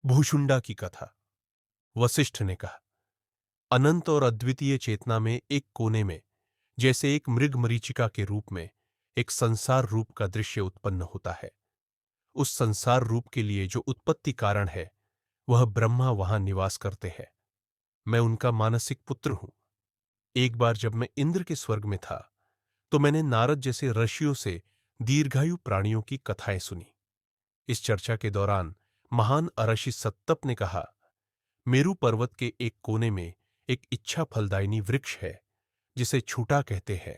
भूशुंडा की कथा। वशिष्ठ ने कहा, अनंत और अद्वितीय चेतना में एक कोने में जैसे एक मृग मरीचिका के रूप में एक संसार रूप का दृश्य उत्पन्न होता है। उस संसार रूप के लिए जो उत्पत्ति कारण है, वह ब्रह्मा वहां निवास करते हैं। मैं उनका मानसिक पुत्र हूं। एक बार जब मैं इंद्र के स्वर्ग में था, तो मैंने नारद जैसे ऋषियों से दीर्घायु प्राणियों की कथाएं सुनी। इस चर्चा के दौरान महान अरशी सत्तप ने कहा, मेरू पर्वत के एक कोने में एक इच्छा फलदायिनी वृक्ष है, जिसे छूटा कहते हैं,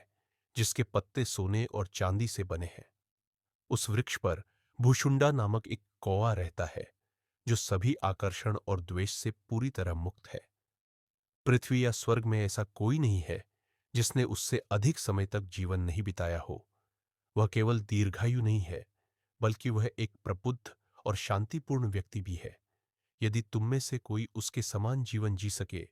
जिसके पत्ते सोने और चांदी से बने हैं। उस वृक्ष पर भूशुंडा नामक एक कौवा रहता है, जो सभी आकर्षण और द्वेष से पूरी तरह मुक्त है। पृथ्वी या स्वर्ग में ऐसा कोई नहीं है जिसने उससे अधिक समय तक जीवन नहीं बिताया हो। वह केवल दीर्घायु नहीं है, बल्कि वह एक प्रबुद्ध और शांतिपूर्ण व्यक्ति भी है। यदि तुम में से कोई उसके समान जीवन जी सके,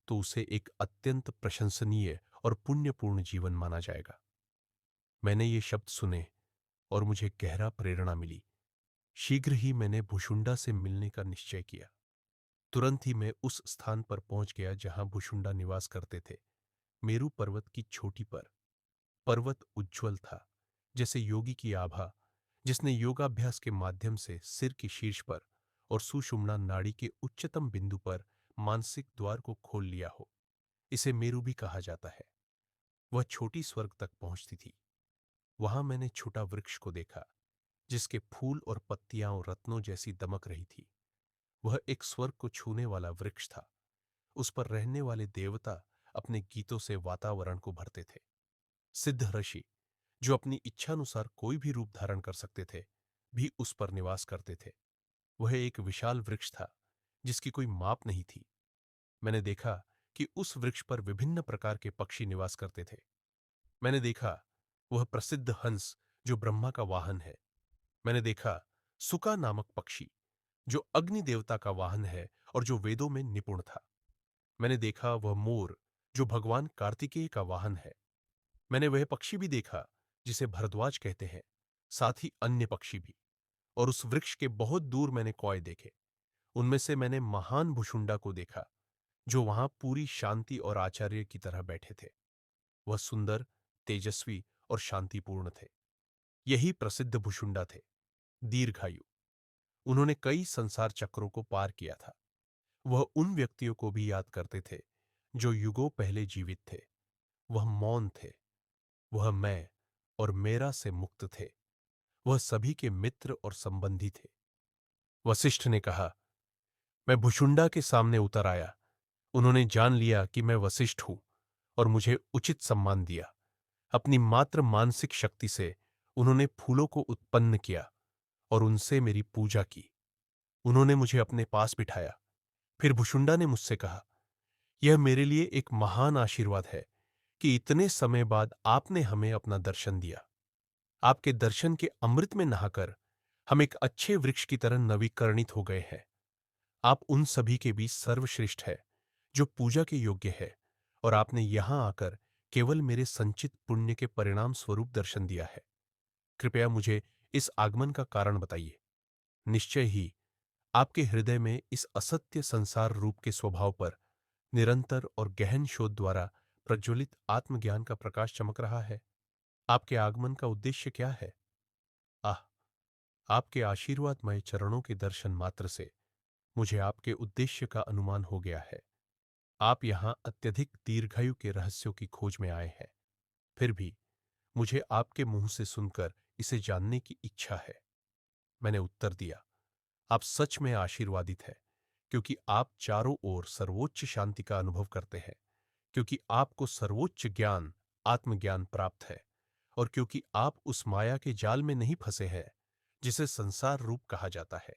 तो उसे एक अत्यंत प्रशंसनीय और पुण्यपूर्ण जीवन माना जाएगा। मैंने ये शब्द सुने और मुझे गहरा प्रेरणा मिली। शीघ्र ही मैंने भुशुंडा से मिलने का निश्चय किया। तुरंत ही मैं उस स्थान पर पहुंच गया जहां भुशुंडा निवास करते थे, मेरू पर्वत की चोटी पर। पर्वत उज्ज्वल था, जैसे योगी की आभा, जिसने योगाभ्यास के माध्यम से सिर की शीर्ष पर और सुषुम्ना नाड़ी के उच्चतम बिंदु पर मानसिक द्वार को खोल लिया हो। इसे मेरू भी कहा जाता है। वह छोटी स्वर्ग तक पहुंचती थी। वहां मैंने छोटा वृक्ष को देखा, जिसके फूल और पत्तियां और रत्नों जैसी दमक रही थी। वह एक स्वर्ग को छूने वाला वृक्ष था। उस पर रहने वाले देवता अपने गीतों से वातावरण को भरते थे। सिद्ध ऋषि, जो अपनी इच्छानुसार कोई भी रूप धारण कर सकते थे, भी उस पर निवास करते थे। वह एक विशाल वृक्ष था, जिसकी कोई माप नहीं थी। मैंने देखा कि उस वृक्ष पर विभिन्न प्रकार के पक्षी निवास करते थे। मैंने देखा वह प्रसिद्ध हंस, जो ब्रह्मा का वाहन है। मैंने देखा सुका नामक पक्षी, जो अग्नि देवता का वाहन है और जो वेदों में निपुण था। मैंने देखा वह मोर, जो भगवान कार्तिकेय का वाहन है। मैंने वह पक्षी भी देखा जिसे भरद्वाज कहते हैं, साथ ही अन्य पक्षी भी। और उस वृक्ष के बहुत दूर मैंने कौए देखे। उनमें से मैंने महान भुशुंडा को देखा, जो वहां पूरी शांति और आचार्य की तरह बैठे थे। वह सुंदर, तेजस्वी और शांतिपूर्ण थे। यही प्रसिद्ध भुशुंडा थे, दीर्घायु। उन्होंने कई संसार चक्रों को पार किया था। वह उन व्यक्तियों को भी याद करते थे जो युगों पहले जीवित थे। वह मौन थे। वह मैं और मेरा से मुक्त थे। वह सभी के मित्र और संबंधी थे। वशिष्ठ ने कहा, मैं भुशुंडा के सामने उतर आया। उन्होंने जान लिया कि मैं वशिष्ठ हूं और मुझे उचित सम्मान दिया। अपनी मात्र मानसिक शक्ति से उन्होंने फूलों को उत्पन्न किया और उनसे मेरी पूजा की। उन्होंने मुझे अपने पास बिठाया। फिर भुशुंडा ने मुझसे कहा, यह मेरे लिए एक महान आशीर्वाद है कि इतने समय बाद आपने हमें अपना दर्शन दिया। आपके दर्शन के अमृत में नहाकर हम एक अच्छे वृक्ष की तरह नवीकरणित हो गए हैं। आप उन सभी के बीच सर्वश्रेष्ठ है, जो पूजा के योग्य है, और आपने यहां आकर केवल मेरे संचित पुण्य के परिणाम स्वरूप दर्शन दिया है। कृपया मुझे इस आगमन का कारण बताइए। निश्चय ही आपके हृदय में इस असत्य संसार रूप के स्वभाव पर निरंतर और गहन शोध द्वारा प्रज्वलित आत्मज्ञान का प्रकाश चमक रहा है। आपके आगमन का उद्देश्य क्या है? आह, आपके आशीर्वादमय चरणों के दर्शन मात्र से मुझे आपके उद्देश्य का अनुमान हो गया है। आप यहां अत्यधिक दीर्घायु के रहस्यों की खोज में आए हैं। फिर भी मुझे आपके मुंह से सुनकर इसे जानने की इच्छा है। मैंने उत्तर दिया, आप सच में आशीर्वादित हैं, क्योंकि आप चारों ओर सर्वोच्च शांति का अनुभव करते हैं, क्योंकि आपको सर्वोच्च ज्ञान, आत्मज्ञान प्राप्त है, और क्योंकि आप उस माया के जाल में नहीं फंसे हैं जिसे संसार रूप कहा जाता है।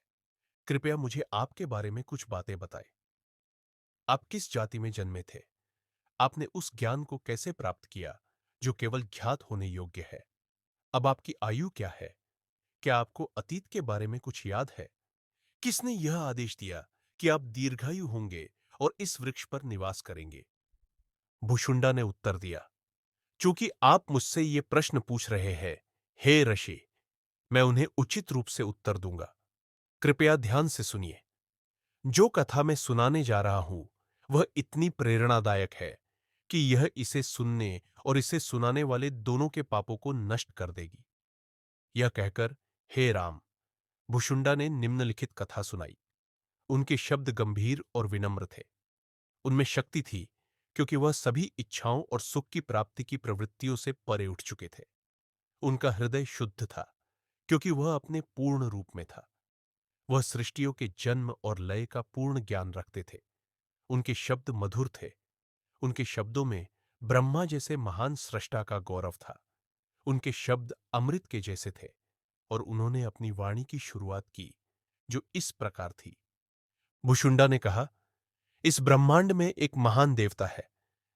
कृपया मुझे आपके बारे में कुछ बातें बताएं। आप किस जाति में जन्मे थे? आपने उस ज्ञान को कैसे प्राप्त किया जो केवल ज्ञात होने योग्य है? अब आपकी आयु क्या है? क्या आपको अतीत के बारे में कुछ याद है? किसने यह आदेश दिया कि आप दीर्घायु होंगे और इस वृक्ष पर निवास करेंगे? भुशुंडा ने उत्तर दिया, चूंकि आप मुझसे ये प्रश्न पूछ रहे हैं, हे ऋषि, मैं उन्हें उचित रूप से उत्तर दूंगा। कृपया ध्यान से सुनिए। जो कथा मैं सुनाने जा रहा हूं वह इतनी प्रेरणादायक है कि यह इसे सुनने और इसे सुनाने वाले दोनों के पापों को नष्ट कर देगी। यह कहकर हे राम, भुशुंडा ने निम्नलिखित कथा सुनाई। उनके शब्द गंभीर और विनम्र थे। उनमें शक्ति थी क्योंकि वह सभी इच्छाओं और सुख की प्राप्ति की प्रवृत्तियों से परे उठ चुके थे। उनका हृदय शुद्ध था क्योंकि वह अपने पूर्ण रूप में था। वह सृष्टियों के जन्म और लय का पूर्ण ज्ञान रखते थे। उनके शब्द मधुर थे। उनके शब्दों में ब्रह्मा जैसे महान सृष्टा का गौरव था। उनके शब्द अमृत के जैसे थे और उन्होंने अपनी वाणी की शुरुआत की जो इस प्रकार थी। भुशुंडा ने कहा, इस ब्रह्मांड में एक महान देवता है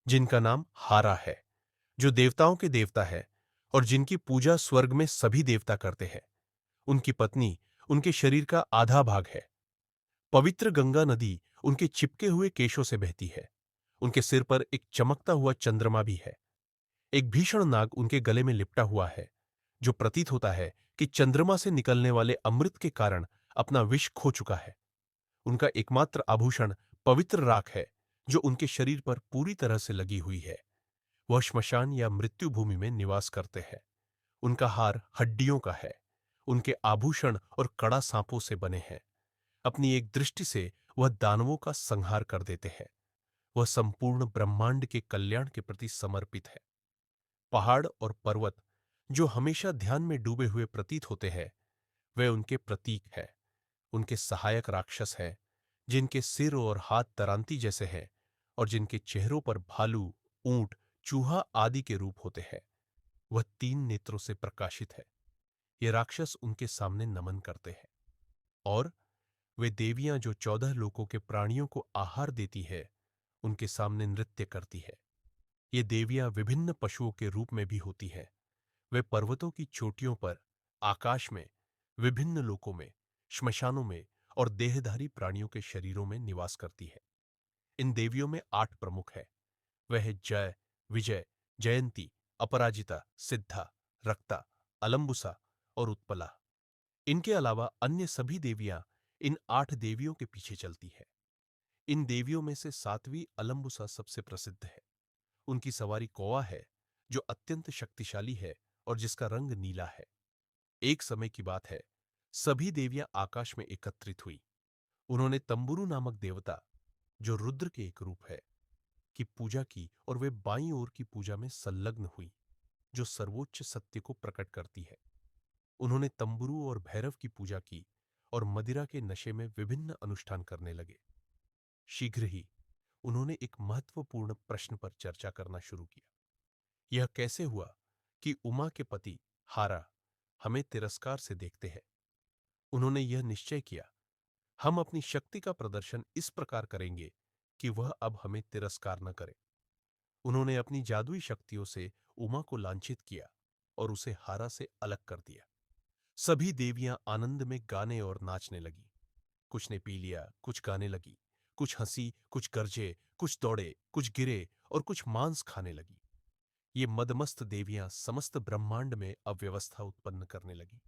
जिनका नाम हारा है, जो देवताओं के देवता है और जिनकी पूजा स्वर्ग में सभी देवता करते हैं। उनकी पत्नी उनके शरीर का आधा भाग है। पवित्र गंगा नदी उनके चिपके हुए केशों से बहती है। उनके सिर पर एक चमकता हुआ चंद्रमा भी है। एक भीषण नाग उनके गले में लिपटा हुआ है, जो प्रतीत होता है कि चंद्रमा से निकलने वाले अमृत के कारण अपना विष खो चुका है। उनका एकमात्र आभूषण पवित्र राख है, जो उनके शरीर पर पूरी तरह से लगी हुई है। वह श्मशान या मृत्यु भूमि में निवास करते हैं। उनका हार हड्डियों का है। उनके आभूषण और कड़ा सांपों से बने हैं। अपनी एक दृष्टि से वह दानवों का संहार कर देते हैं। वह संपूर्ण ब्रह्मांड के कल्याण के प्रति समर्पित है। पहाड़ और पर्वत जो हमेशा ध्यान में डूबे हुए प्रतीत होते हैं, वे उनके प्रतीक हैं। उनके सहायक राक्षस हैं, जिनके सिर और हाथ तरांती जैसे हैं और जिनके चेहरों पर भालू, ऊंट, चूहा आदि के रूप होते हैं। वह 3 नेत्रों से प्रकाशित है। ये राक्षस उनके सामने नमन करते हैं। और वे देवियां जो 14 लोकों के प्राणियों को आहार देती है, उनके सामने नृत्य करती है। ये देवियां विभिन्न पशुओं के रूप में भी होती हैं। वे पर्वतों की चोटियों पर, आकाश में, विभिन्न लोकों में, श्मशानों में और देहधारी प्राणियों के शरीरों में निवास करती है। इन देवियों में 8 प्रमुख हैं। वह है जय, विजय, जयंती, अपराजिता, सिद्धा, रक्ता, अलंबुसा और उत्पला। इनके अलावा अन्य सभी देवियां इन 8 देवियों के पीछे चलती है। इन देवियों में से 7वीं अलंबुसा सबसे प्रसिद्ध है। उनकी सवारी कौवा है, जो अत्यंत शक्तिशाली है और जिसका रंग नीला है। एक समय की बात है, सभी देवियां आकाश में एकत्रित हुई। उन्होंने तंबुरु नामक देवता, जो रुद्र के एक रूप है, की पूजा की और वे बाईं ओर की पूजा में संलग्न हुई, जो सर्वोच्च सत्य को प्रकट करती है। उन्होंने तंबुरु और भैरव की पूजा की और मदिरा के नशे में विभिन्न अनुष्ठान करने लगे। शीघ्र ही उन्होंने एक महत्वपूर्ण प्रश्न पर चर्चा करना शुरू किया। यह कैसे हुआ कि उमा के पति हारा हमें तिरस्कार से देखते हैं? उन्होंने यह निश्चय किया, हम अपनी शक्ति का प्रदर्शन इस प्रकार करेंगे कि वह अब हमें तिरस्कार न करे। उन्होंने अपनी जादुई शक्तियों से उमा को लांछित किया और उसे हारा से अलग कर दिया। सभी देवियां आनंद में गाने और नाचने लगी। कुछ ने पी लिया, कुछ गाने लगी, कुछ हंसी, कुछ गरजे, कुछ दौड़े, कुछ गिरे और कुछ मांस खाने लगी। ये मदमस्त देवियां समस्त ब्रह्मांड में अव्यवस्था उत्पन्न करने लगी।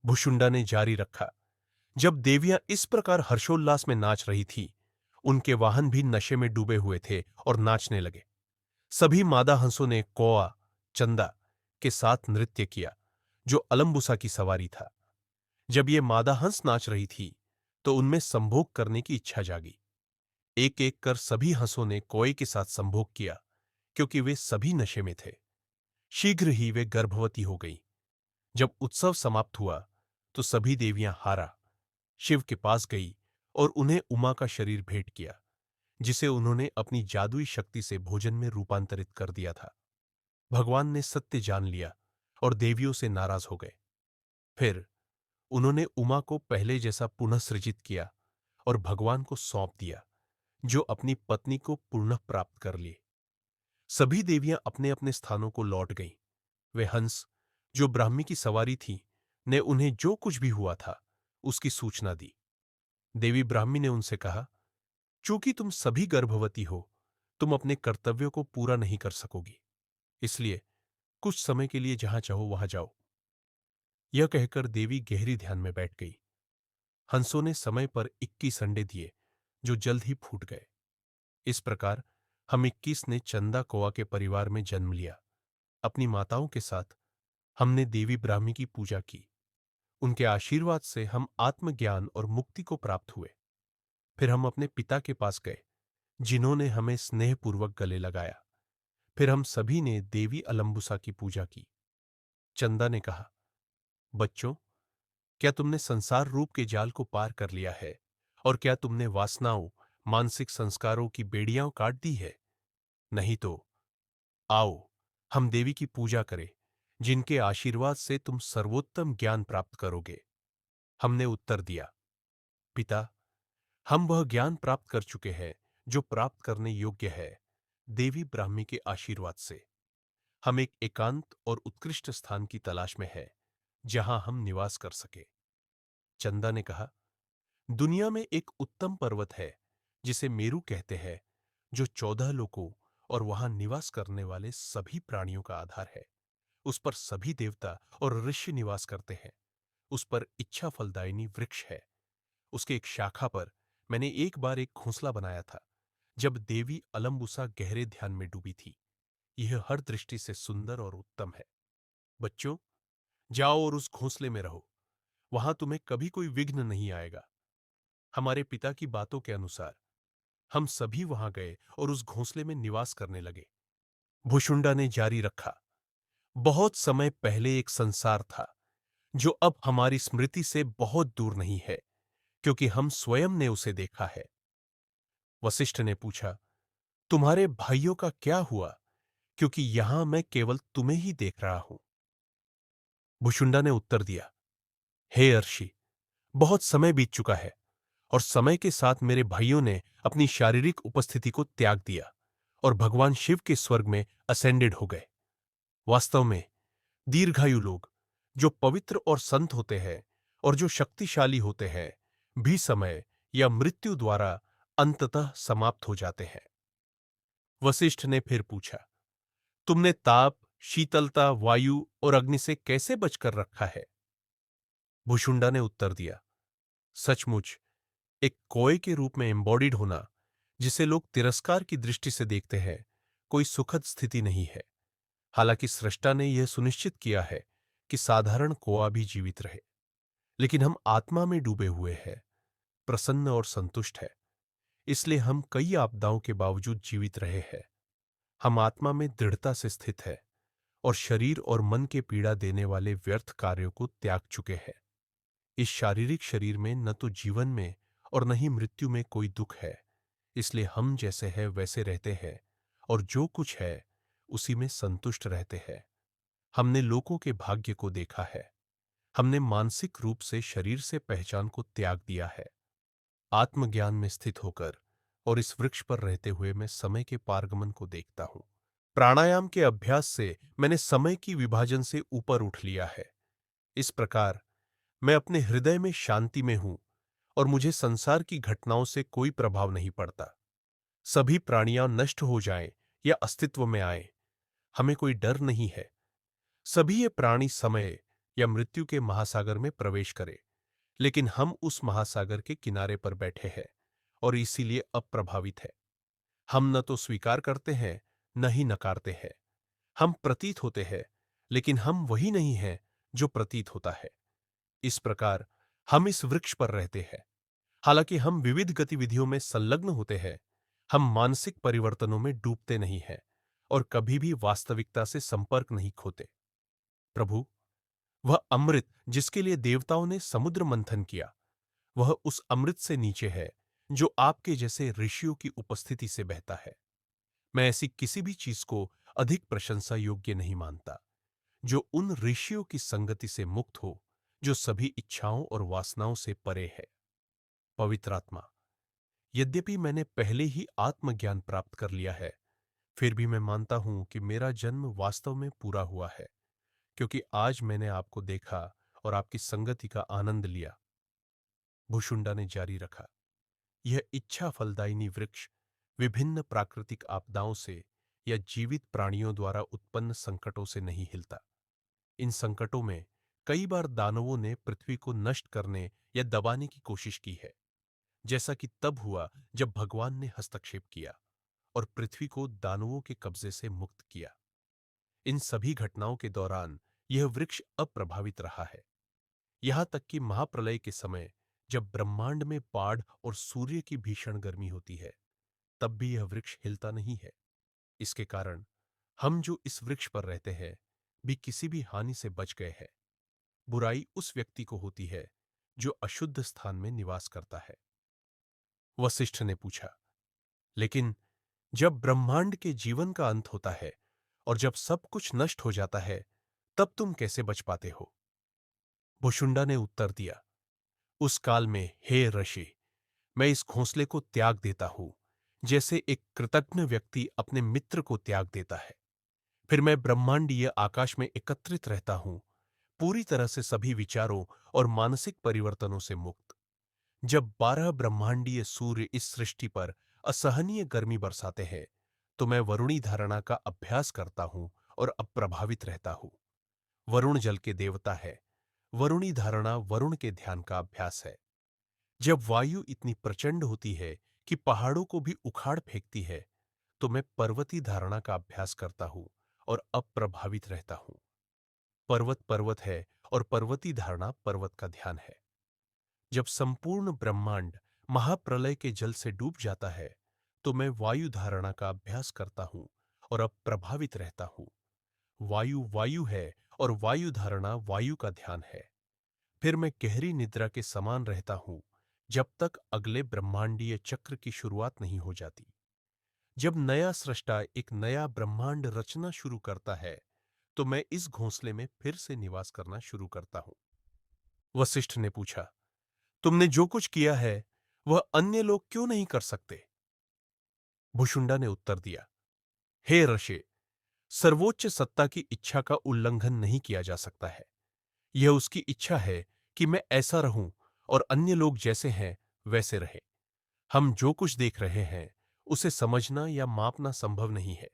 भुशुंडा ने जारी रखा, जब देवियां इस प्रकार हर्षोल्लास में नाच रही थी, उनके वाहन भी नशे में डूबे हुए थे और नाचने लगे। सभी मादा हंसों ने कौआ, चंदा के साथ नृत्य किया, जो अलंबुसा की सवारी था। जब ये मादा हंस नाच रही थी, तो उनमें संभोग करने की इच्छा जागी। एक एक कर सभी हंसों ने कौए के साथ संभोग किया, क्योंकि वे सभी नशे में थे। शीघ्र ही वे गर्भवती हो गईं। जब उत्सव समाप्त हुआ, तो सभी देवियां हारा, शिव के पास गई और उन्हें उमा का शरीर भेंट किया, जिसे उन्होंने अपनी जादुई शक्ति से भोजन में रूपांतरित कर दिया था। भगवान ने सत्य जान लिया और देवियों से नाराज हो गए। फिर उन्होंने उमा को पहले जैसा पुनः सृजित किया और भगवान को सौंप दिया, जो अपनी पत्नी को पुनः प्राप्त कर लिए। सभी देवियां अपने अपने स्थानों को लौट गईं। वे हंस, जो ब्राह्मी की सवारी थी, ने उन्हें जो कुछ भी हुआ था, उसकी सूचना दी। देवी ब्राह्मी ने उनसे कहा, चूंकि तुम सभी गर्भवती हो, तुम अपने कर्तव्यों को पूरा नहीं कर सकोगी। इसलिए कुछ समय के लिए जहां चाहो वहां जाओ। यह कहकर देवी गहरी ध्यान में बैठ गई। हंसों ने समय पर 21 अंडे दिए जो जल्द ही फूट गए। इस प्रकार हम 21 ने चंदा कोआ के परिवार में जन्म लिया। अपनी माताओं के साथ हमने देवी ब्राह्मी की पूजा की। उनके आशीर्वाद से हम आत्मज्ञान और मुक्ति को प्राप्त हुए। फिर हम अपने पिता के पास गए, जिन्होंने हमें स्नेहपूर्वक गले लगाया। फिर हम सभी ने देवी अलंबुसा की पूजा की। चंदा ने कहा, बच्चों, क्या तुमने संसार रूप के जाल को पार कर लिया है? और क्या तुमने वासनाओं, मानसिक संस्कारों की बेड़ियां काट दी है? नहीं तो आओ, हम देवी की पूजा करें, जिनके आशीर्वाद से तुम सर्वोत्तम ज्ञान प्राप्त करोगे। हमने उत्तर दिया, पिता, हम वह ज्ञान प्राप्त कर चुके हैं जो प्राप्त करने योग्य है, देवी ब्राह्मी के आशीर्वाद से। हम एक एकांत और उत्कृष्ट स्थान की तलाश में है, जहां हम निवास कर सके। चंदा ने कहा, दुनिया में एक उत्तम पर्वत है, जिसे मेरु कहते हैं, जो 14 लोकों और वहां निवास करने वाले सभी प्राणियों का आधार है। उस पर सभी देवता और ऋषि निवास करते हैं। उस पर इच्छा फलदायिनी वृक्ष है। उसके एक शाखा पर मैंने एक बार एक घोंसला बनाया था, जब देवी अलम्बुसा गहरे ध्यान में डूबी थी। यह हर दृष्टि से सुंदर और उत्तम है। बच्चों, जाओ और उस घोंसले में रहो। वहां तुम्हें कभी कोई विघ्न नहीं आएगा। हमारे पिता की बातों के अनुसार हम सभी वहां गए और उस घोंसले में निवास करने लगे। भुशुंडा ने जारी रखा, बहुत समय पहले एक संसार था, जो अब हमारी स्मृति से बहुत दूर नहीं है, क्योंकि हम स्वयं ने उसे देखा है। वशिष्ठ ने पूछा, तुम्हारे भाइयों का क्या हुआ, क्योंकि यहां मैं केवल तुम्हें ही देख रहा हूं। भुशुंडा ने उत्तर दिया, हे अर्षि, बहुत समय बीत चुका है और समय के साथ मेरे भाइयों ने अपनी शारीरिक उपस्थिति को त्याग दिया और भगवान शिव के स्वर्ग में असेंडेड हो गए। वास्तव में दीर्घायु लोग, जो पवित्र और संत होते हैं और जो शक्तिशाली होते हैं, भी समय या मृत्यु द्वारा अंततः समाप्त हो जाते हैं। वशिष्ठ ने फिर पूछा, तुमने ताप, शीतलता, वायु और अग्नि से कैसे बचकर रखा है? भुशुंडा ने उत्तर दिया, सचमुच एक कोय के रूप में एम्बॉडीड होना, जिसे लोग तिरस्कार की दृष्टि से देखते हैं, कोई सुखद स्थिति नहीं है। हालांकि सृष्टा ने यह सुनिश्चित किया है कि साधारण कोआ भी जीवित रहे, लेकिन हम आत्मा में डूबे हुए हैं, प्रसन्न और संतुष्ट है। इसलिए हम कई आपदाओं के बावजूद जीवित रहे हैं। हम आत्मा में दृढ़ता से स्थित है और शरीर और मन के पीड़ा देने वाले व्यर्थ कार्यों को त्याग चुके हैं। इस शारीरिक शरीर में न तो जीवन में और न ही मृत्यु में कोई दुख है। इसलिए हम जैसे हैं वैसे रहते हैं और जो कुछ है उसी में संतुष्ट रहते हैं। हमने लोगों के भाग्य को देखा है। हमने मानसिक रूप से शरीर से पहचान को त्याग दिया है। आत्मज्ञान में स्थित होकर और इस वृक्ष पर रहते हुए मैं समय के पारगमन को देखता हूं। प्राणायाम के अभ्यास से मैंने समय की विभाजन से ऊपर उठ लिया है। इस प्रकार मैं अपने हृदय में शांति में हूं और मुझे संसार की घटनाओं से कोई प्रभाव नहीं पड़ता। सभी प्राणियां नष्ट हो जाएं या अस्तित्व में आए, हमें कोई डर नहीं है। सभी ये प्राणी समय या मृत्यु के महासागर में प्रवेश करें, लेकिन हम उस महासागर के किनारे पर बैठे हैं और इसीलिए अप्रभावित है। हम न तो स्वीकार करते हैं, न ही नकारते हैं। हम प्रतीत होते हैं, लेकिन हम वही नहीं हैं जो प्रतीत होता है। इस प्रकार हम इस वृक्ष पर रहते हैं। हालांकि हम विविध गतिविधियों में संलग्न होते हैं, हम मानसिक परिवर्तनों में डूबते नहीं हैं और कभी भी वास्तविकता से संपर्क नहीं खोते। प्रभु, वह अमृत जिसके लिए देवताओं ने समुद्र मंथन किया, वह उस अमृत से नीचे है जो आपके जैसे ऋषियों की उपस्थिति से बहता है। मैं ऐसी किसी भी चीज को अधिक प्रशंसा योग्य नहीं मानता, जो उन ऋषियों की संगति से मुक्त हो, जो सभी इच्छाओं और वासनाओं से परे है। पवित्र आत्मा, यद्यपि मैंने पहले ही आत्मज्ञान प्राप्त कर लिया है, फिर भी मैं मानता हूं कि मेरा जन्म वास्तव में पूरा हुआ है, क्योंकि आज मैंने आपको देखा और आपकी संगति का आनंद लिया। भुशुंडा ने जारी रखा, यह इच्छा फलदायिनी वृक्ष विभिन्न प्राकृतिक आपदाओं से या जीवित प्राणियों द्वारा उत्पन्न संकटों से नहीं हिलता। इन संकटों में कई बार दानवों ने पृथ्वी को नष्ट करने या दबाने की कोशिश की है, जैसा कि तब हुआ जब भगवान ने हस्तक्षेप किया और पृथ्वी को दानवों के कब्जे से मुक्त किया। इन सभी घटनाओं के दौरान यह वृक्ष अप्रभावित रहा है, यहां तक कि महाप्रलय के समय जब ब्रह्मांड में बाढ़ और सूर्य की भीषण गर्मी होती है, तब भी यह वृक्ष हिलता नहीं है। इसके कारण हम जो इस वृक्ष पर रहते हैं भी किसी भी हानि से बच गए हैं। बुराई उस व्यक्ति को होती है जो अशुद्ध स्थान में निवास करता है। वशिष्ठ ने पूछा, लेकिन जब ब्रह्मांड के जीवन का अंत होता है और जब सब कुछ नष्ट हो जाता है, तब तुम कैसे बच पाते हो? भुशुंडा ने उत्तर दिया, उस काल में हे ऋषि, मैं इस घोंसले को त्याग देता हूं, जैसे एक कृतज्ञ व्यक्ति अपने मित्र को त्याग देता है। फिर मैं ब्रह्मांडीय आकाश में एकत्रित रहता हूं, पूरी तरह से सभी विचारों और मानसिक परिवर्तनों से मुक्त। जब 12 ब्रह्मांडीय सूर्य इस सृष्टि पर असहनीय गर्मी बरसाते हैं, तो मैं वरुणी धारणा का अभ्यास करता हूं और अप्रभावित रहता हूं। वरुण जल के देवता है। वरुणी धारणा वरुण के ध्यान का अभ्यास है। जब वायु इतनी प्रचंड होती है कि पहाड़ों को भी उखाड़ फेंकती है, तो मैं पर्वती धारणा का अभ्यास करता हूं और अप्रभावित रहता हूं। पर्वत पर्वत है और पर्वती धारणा पर्वत का ध्यान है। जब संपूर्ण ब्रह्मांड महाप्रलय के जल से डूब जाता है, तो मैं वायु धारणा का अभ्यास करता हूं और अप्रभावित रहता हूं। वायु वायु है और वायु धारणा वायु का ध्यान है। फिर मैं गहरी निद्रा के समान रहता हूं, जब तक अगले ब्रह्मांडीय चक्र की शुरुआत नहीं हो जाती। जब नया सृष्टा एक नया ब्रह्मांड रचना शुरू करता है, तो मैं इस घोंसले में फिर से निवास करना शुरू करता हूं। वशिष्ठ ने पूछा, तुमने जो कुछ किया है वह अन्य लोग क्यों नहीं कर सकते? भुशुंडा ने उत्तर दिया, हे ऋषि, सर्वोच्च सत्ता की इच्छा का उल्लंघन नहीं किया जा सकता है। यह उसकी इच्छा है कि मैं ऐसा रहूं और अन्य लोग जैसे हैं वैसे रहें। हम जो कुछ देख रहे हैं उसे समझना या मापना संभव नहीं है।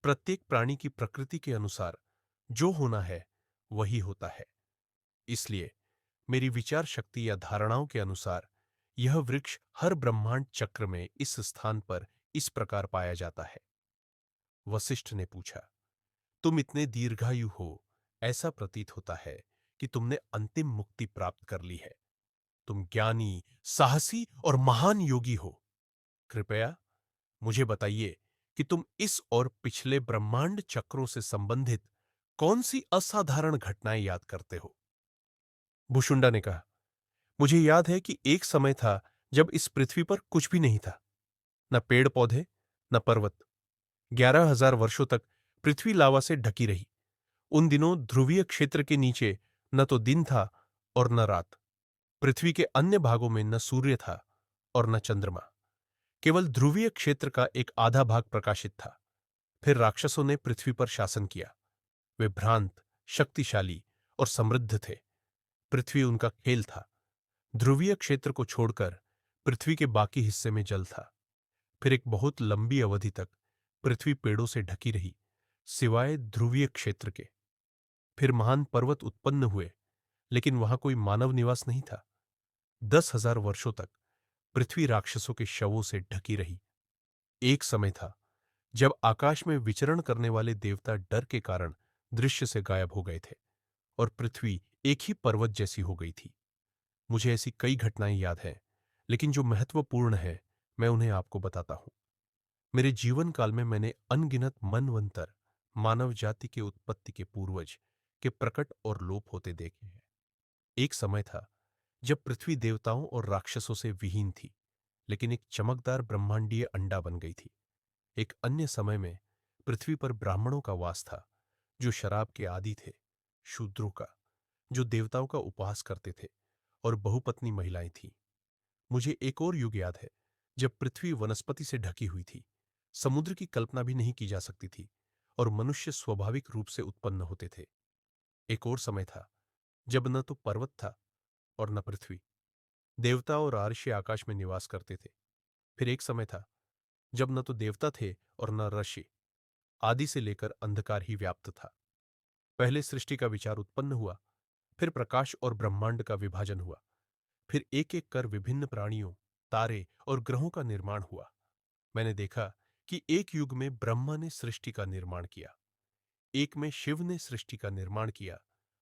प्रत्येक प्राणी की प्रकृति के अनुसार जो होना है वही होता है। इसलिए मेरी विचार शक्ति या धारणाओं के अनुसार यह वृक्ष हर ब्रह्मांड चक्र में इस स्थान पर इस प्रकार पाया जाता है। वशिष्ठ ने पूछा, तुम इतने दीर्घायु हो, ऐसा प्रतीत होता है कि तुमने अंतिम मुक्ति प्राप्त कर ली है। तुम ज्ञानी, साहसी और महान योगी हो। कृपया मुझे बताइए कि तुम इस और पिछले ब्रह्मांड चक्रों से संबंधित कौन सी असाधारण घटनाएं याद करते हो? भुशुंडा ने कहा, मुझे याद है कि एक समय था जब इस पृथ्वी पर कुछ भी नहीं था, न पेड़ पौधे, न पर्वत। 11,000 वर्षों तक पृथ्वी लावा से ढकी रही। उन दिनों ध्रुवीय क्षेत्र के नीचे न तो दिन था और न रात। पृथ्वी के अन्य भागों में न सूर्य था और न चंद्रमा। केवल ध्रुवीय क्षेत्र का एक आधा भाग प्रकाशित था। फिर राक्षसों ने पृथ्वी पर शासन किया। वे भ्रांत, शक्तिशाली और समृद्ध थे। पृथ्वी उनका खेल था। ध्रुवीय क्षेत्र को छोड़कर पृथ्वी के बाकी हिस्से में जल था। फिर एक बहुत लंबी अवधि तक पृथ्वी पेड़ों से ढकी रही, सिवाय ध्रुवीय क्षेत्र के। फिर महान पर्वत उत्पन्न हुए, लेकिन वहां कोई मानव निवास नहीं था। 10,000 वर्षों तक पृथ्वी राक्षसों के शवों से ढकी रही। एक समय था जब आकाश में विचरण करने वाले देवता डर के कारण दृश्य से गायब हो गए थे और पृथ्वी एक ही पर्वत जैसी हो गई थी। मुझे ऐसी कई घटनाएं याद हैं, लेकिन जो महत्वपूर्ण है मैं उन्हें आपको बताता हूं। मेरे जीवन काल में मैंने अनगिनत मनवंतर मानव जाति के उत्पत्ति के पूर्वज के प्रकट और लोप होते देखे हैं। एक समय था जब पृथ्वी देवताओं और राक्षसों से विहीन थी, लेकिन एक चमकदार ब्रह्मांडीय अंडा बन गई थी। एक अन्य समय में पृथ्वी पर ब्राह्मणों का वास था, जो शराब के आदी थे, शूद्रों का, जो देवताओं का उपहास करते थे, और बहुपत्नी महिलाएं थीं। मुझे एक और युग याद है जब पृथ्वी वनस्पति से ढकी हुई थी, समुद्र की कल्पना भी नहीं की जा सकती थी और मनुष्य स्वाभाविक रूप से उत्पन्न होते थे। एक और समय था जब न तो पर्वत था और न पृथ्वी। देवता और आर्षी आकाश में निवास करते थे। फिर एक समय था जब न तो देवता थे और न ऋषि। आदि से लेकर अंधकार ही व्याप्त था। पहले सृष्टि का विचार उत्पन्न हुआ, फिर प्रकाश और ब्रह्मांड का विभाजन हुआ, फिर एक एक कर विभिन्न प्राणियों तारे और ग्रहों का निर्माण हुआ। मैंने देखा कि एक युग में ब्रह्मा ने सृष्टि का निर्माण किया, एक में शिव ने सृष्टि का निर्माण किया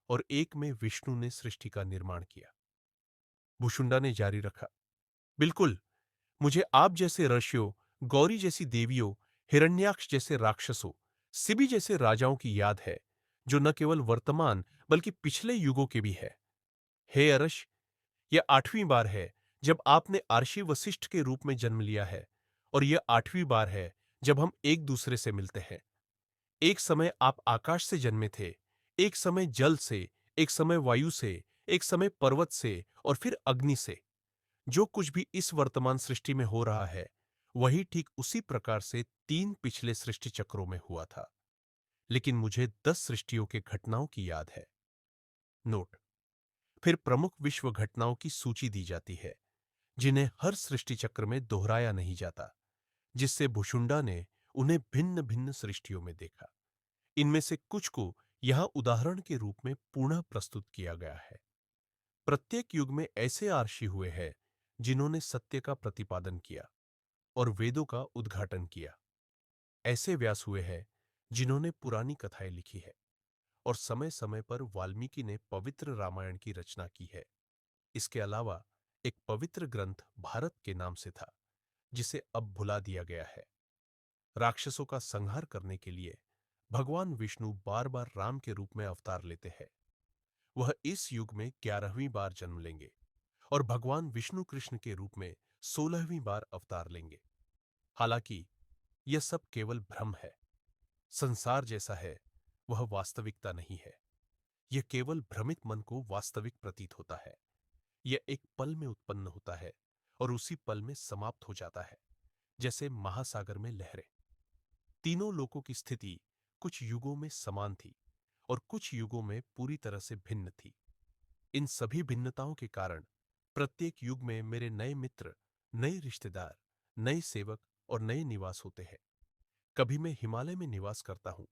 और एक में विष्णु ने सृष्टि का निर्माण किया। भुषुंडा ने जारी रखा, बिल्कुल, मुझे आप जैसे ऋषियों, गौरी जैसी देवियों, हिरण्याक्ष जैसे राक्षसों, सिबी जैसे राजाओं की याद है, जो न केवल वर्तमान बल्कि पिछले युगों के भी है। हे अर्श, यह 8वीं बार है जब आपने आर्षि वशिष्ठ के रूप में जन्म लिया है, और यह 8वीं बार है जब हम एक दूसरे से मिलते हैं। एक समय आप आकाश से जन्मे थे, एक समय जल से, एक समय वायु से, एक समय पर्वत से और फिर अग्नि से। जो कुछ भी इस वर्तमान सृष्टि में हो रहा है, वही ठीक उसी प्रकार से 3 पिछले सृष्टि चक्रों में हुआ था। लेकिन मुझे 10 सृष्टियों के घटनाओं की याद है। नोट: फिर प्रमुख विश्व घटनाओं की सूची दी जाती है, जिन्हें हर सृष्टि चक्र में दोहराया नहीं जाता, जिससे भुषुंडा ने उन्हें भिन्न भिन्न सृष्टियों में देखा। इनमें से कुछ को यहां उदाहरण के रूप में पुनः प्रस्तुत किया गया है। प्रत्येक युग में ऐसे आर्षि हुए हैं जिन्होंने सत्य का प्रतिपादन किया और वेदों का उद्घाटन किया। ऐसे व्यास हुए हैं जिन्होंने पुरानी कथाएं लिखी है, और समय समय पर वाल्मीकि ने पवित्र रामायण की रचना की है। इसके अलावा एक पवित्र ग्रंथ भारत के नाम से था, जिसे अब भुला दिया गया है। राक्षसों का संहार करने के लिए भगवान विष्णु बार बार राम के रूप में अवतार लेते हैं। वह इस युग में 11वीं बार जन्म लेंगे और भगवान विष्णु कृष्ण के रूप में 16वीं बार अवतार लेंगे। हालांकि यह सब केवल भ्रम है। संसार जैसा है, वह वास्तविकता नहीं है। यह केवल भ्रमित मन को वास्तविक प्रतीत होता है। यह एक पल में उत्पन्न होता है और उसी पल में समाप्त हो जाता है, जैसे महासागर में लहरें। तीनों लोकों की स्थिति कुछ युगों में समान थी और कुछ युगों में पूरी तरह से भिन्न थी। इन सभी भिन्नताओं के कारण प्रत्येक युग में मेरे नए मित्र, नए रिश्तेदार, नए सेवक और नए निवास होते हैं। कभी मैं हिमालय में निवास करता हूं,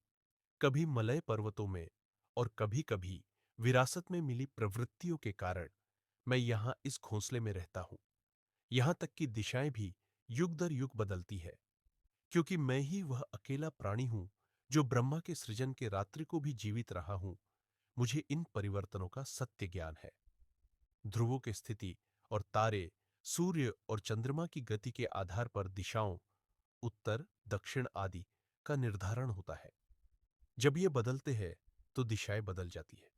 कभी मलय पर्वतों में, और कभी कभी विरासत में मिली प्रवृत्तियों के कारण मैं यहां इस घोंसले में रहता हूं। यहां तक कि दिशाएं भी युग दर युग बदलती है, क्योंकि मैं ही वह अकेला प्राणी हूं जो ब्रह्मा के सृजन के रात्रि को भी जीवित रहा हूं। मुझे इन परिवर्तनों का सत्य ज्ञान है। ध्रुवों की स्थिति और तारे, सूर्य और चंद्रमा की गति के आधार पर दिशाओं, उत्तर, दक्षिण आदि का निर्धारण होता है। जब ये बदलते हैं तो दिशाएं बदल जाती है।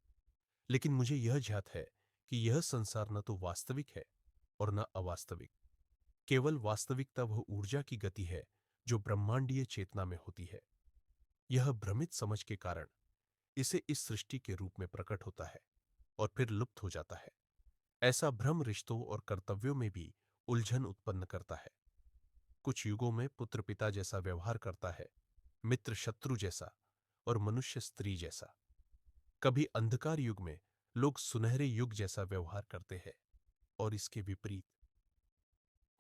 लेकिन मुझे यह ज्ञात है कि यह संसार न तो वास्तविक है और न अवास्तविक। केवल वास्तविकता वह ऊर्जा की गति है जो ब्रह्मांडीय चेतना में होती है। यह भ्रमित समझ के कारण इसे इस सृष्टि के रूप में प्रकट होता है और फिर लुप्त हो जाता है। ऐसा भ्रम रिश्तों और कर्तव्यों में भी उलझन उत्पन्न करता है। कुछ युगों में पुत्र पिता जैसा व्यवहार करता है, मित्र शत्रु जैसा और मनुष्य स्त्री जैसा। कभी अंधकार युग में लोग सुनहरे युग जैसा व्यवहार करते हैं, और इसके विपरीत।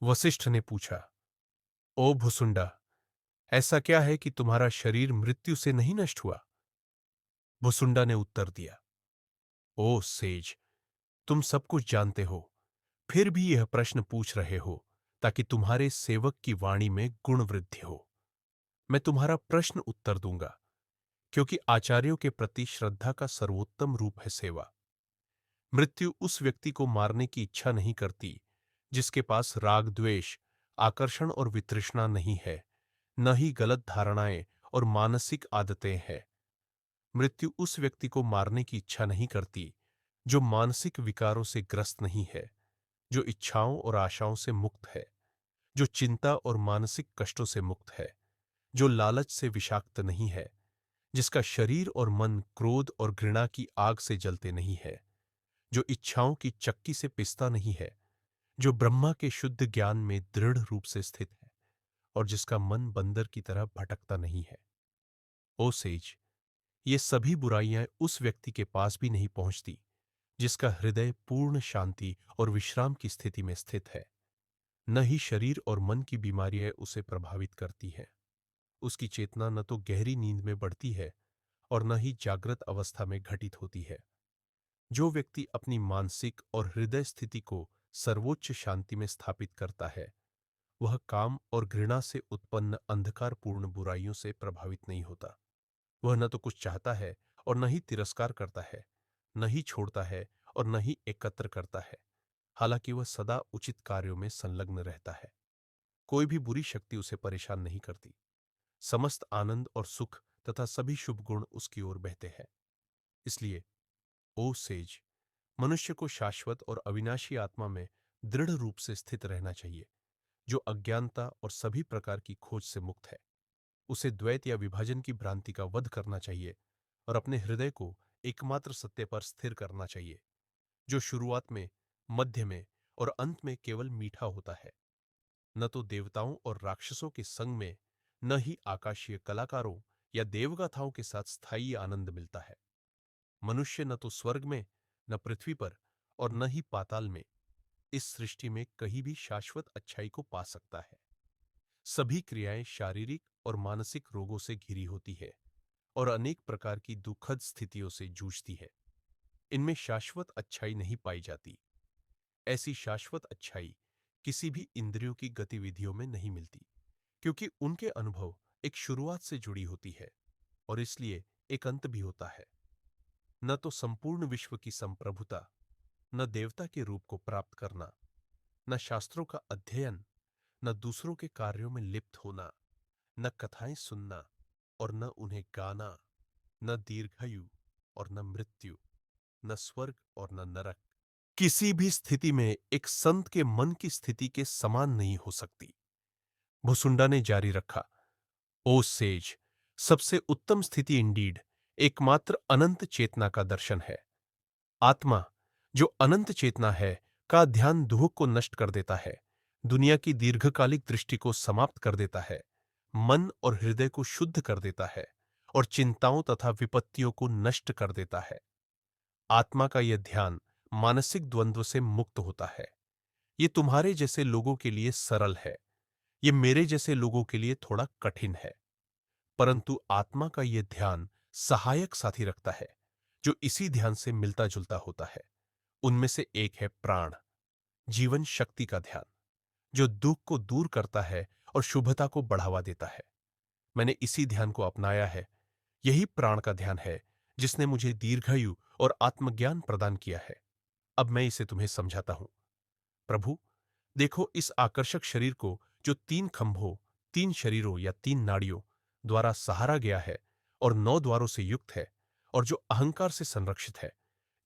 वशिष्ठ ने पूछा, ओ भुसुंडा, ऐसा क्या है कि तुम्हारा शरीर मृत्यु से नहीं नष्ट हुआ? भुसुंडा ने उत्तर दिया, ओ सेज, तुम सब कुछ जानते हो, फिर भी यह प्रश्न पूछ रहे हो ताकि तुम्हारे सेवक की वाणी में गुण वृद्धि हो। मैं तुम्हारा प्रश्न उत्तर दूंगा, क्योंकि आचार्यों के प्रति श्रद्धा का सर्वोत्तम रूप है सेवा। मृत्यु उस व्यक्ति को मारने की इच्छा नहीं करती जिसके पास राग द्वेष, आकर्षण और वितृष्णा नहीं है, न ही गलत धारणाएं और मानसिक आदतें हैं। मृत्यु उस व्यक्ति को मारने की इच्छा नहीं करती जो मानसिक विकारों से ग्रस्त नहीं है, जो इच्छाओं और आशाओं से मुक्त है, जो चिंता और मानसिक कष्टों से मुक्त है, जो लालच से विषाक्त नहीं है, जिसका शरीर और मन क्रोध और घृणा की आग से जलते नहीं है, जो इच्छाओं की चक्की से पिसता नहीं है, जो ब्रह्मा के शुद्ध ज्ञान में दृढ़ रूप से स्थित है और जिसका मन बंदर की तरह भटकता नहीं है। ओ सेज, ये सभी बुराइयां उस व्यक्ति के पास भी नहीं पहुंचती जिसका हृदय पूर्ण शांति और विश्राम की स्थिति में स्थित है। न ही शरीर और मन की बीमारियां उसे प्रभावित करती हैं। उसकी चेतना न तो गहरी नींद में बढ़ती है और न ही जागृत अवस्था में घटित होती है। जो व्यक्ति अपनी मानसिक और हृदय स्थिति को सर्वोच्च शांति में स्थापित करता है, वह काम और घृणा से उत्पन्न अंधकारपूर्ण बुराइयों से प्रभावित नहीं होता। वह न तो कुछ चाहता है और न ही तिरस्कार करता है, न ही छोड़ता है और न ही एकत्र करता है। हालांकि वह सदा उचित कार्यों में संलग्न रहता है। कोई भी बुरी शक्ति उसे परेशान नहीं करती। समस्त आनंद और सुख तथा सभी शुभ गुण उसकी ओर बहते हैं। इसलिए ओ सेज, मनुष्य को शाश्वत और अविनाशी आत्मा में दृढ़ रूप से स्थित रहना चाहिए, जो अज्ञानता और सभी प्रकार की खोज से मुक्त है। उसे द्वैत या विभाजन की भ्रांति का वध करना चाहिए और अपने हृदय को एकमात्र सत्य पर स्थिर करना चाहिए, जो शुरुआत में, मध्य में और अंत में केवल मीठा होता है। न तो देवताओं और राक्षसों के संग में, न ही आकाशीय कलाकारों या देवगाथाओं के साथ स्थायी आनंद मिलता है। मनुष्य न तो स्वर्ग में, न पृथ्वी पर और न ही पाताल में, इस सृष्टि में कहीं भी शाश्वत अच्छाई को पा सकता है। सभी क्रियाएं शारीरिक और मानसिक रोगों से घिरी होती है और अनेक प्रकार की दुखद स्थितियों से जूझती है। इनमें शाश्वत अच्छाई नहीं पाई जाती। ऐसी शाश्वत अच्छाई किसी भी इंद्रियों की गतिविधियों में नहीं मिलती, क्योंकि उनके अनुभव एक शुरुआत से जुड़ी होती है और इसलिए एक अंत भी होता है। न तो संपूर्ण विश्व की संप्रभुता, न देवता के रूप को प्राप्त करना, न शास्त्रों का अध्ययन, न दूसरों के कार्यों में लिप्त होना, न कथाएं सुनना और न उन्हें गाना, न दीर्घायु और न मृत्यु, न स्वर्ग और न नरक, किसी भी स्थिति में एक संत के मन की स्थिति के समान नहीं हो सकती। भुसुंडा ने जारी रखा, ओ सेज, सबसे उत्तम स्थिति इंडीड एकमात्र अनंत चेतना का दर्शन है। आत्मा, जो अनंत चेतना है, का ध्यान दुख को नष्ट कर देता है, दुनिया की दीर्घकालिक दृष्टि को समाप्त कर देता है, मन और हृदय को शुद्ध कर देता है और चिंताओं तथा विपत्तियों को नष्ट कर देता है। आत्मा का यह ध्यान मानसिक द्वंद्व से मुक्त होता है। ये तुम्हारे जैसे लोगों के लिए सरल है, ये मेरे जैसे लोगों के लिए थोड़ा कठिन है। परंतु आत्मा का यह ध्यान सहायक साथी रखता है, जो इसी ध्यान से मिलता जुलता होता है। उनमें से एक है प्राण, जीवन शक्ति का ध्यान, जो दुख को दूर करता है और शुभता को बढ़ावा देता है। मैंने इसी ध्यान को अपनाया है। यही प्राण का ध्यान है जिसने मुझे दीर्घायु और आत्मज्ञान प्रदान किया है। अब मैं इसे तुम्हें समझाता हूं। प्रभु, देखो इस आकर्षक शरीर को, जो 3 खंभों, 3 शरीरों या 3 नाड़ियों द्वारा सहारा गया है और 9 द्वारों से युक्त है और जो अहंकार से संरक्षित है,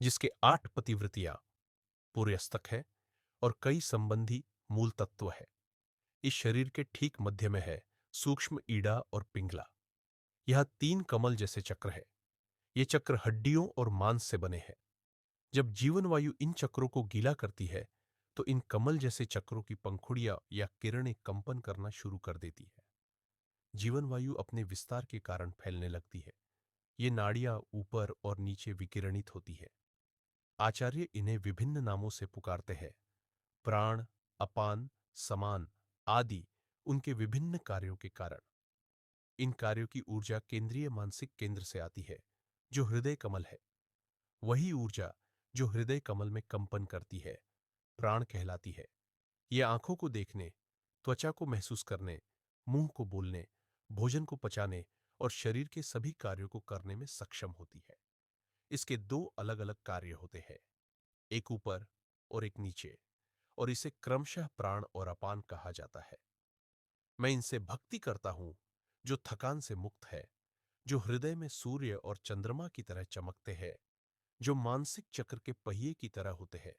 जिसके 8 पतिवृत्तियां, पूर्यस्तक है और कई संबंधी मूल तत्व है। इस शरीर के ठीक मध्य में है सूक्ष्म ईड़ा और पिंगला। यह 3 कमल जैसे चक्र है। ये चक्र हड्डियों और मांस से बने हैं। जब जीवन वायु इन चक्रों को गीला करती है, तो इन कमल जैसे चक्रों की पंखुड़ियां या किरणें कंपन करना शुरू कर देती है। जीवन वायु अपने विस्तार के कारण फैलने लगती है। ये नाड़ियां ऊपर और नीचे विकिरणित होती है। आचार्य इन्हें विभिन्न नामों से पुकारते हैं। प्राण, अपान, समान आदि उनके विभिन्न कार्यों के कारण। इन कार्यों की ऊर्जा केंद्रीय मानसिक केंद्र से आती है, जो हृदय कमल है। वही ऊर्जा जो हृदय कमल में कंपन करती है, प्राण कहलाती है। ये आंखों को देखने, त्वचा को महसूस करने, मुंह को बोलने, भोजन को पचाने और शरीर के सभी कार्यों को करने में सक्षम होती है। इसके 2 अलग-अलग कार्य होते हैं, एक ऊपर और एक नीचे, और इसे क्रमशः प्राण और अपान कहा जाता है। मैं इनसे भक्ति करता हूं, जो थकान से मुक्त है, जो हृदय में सूर्य और चंद्रमा की तरह चमकते हैं, जो मानसिक चक्र के पहिए की तरह होते हैं,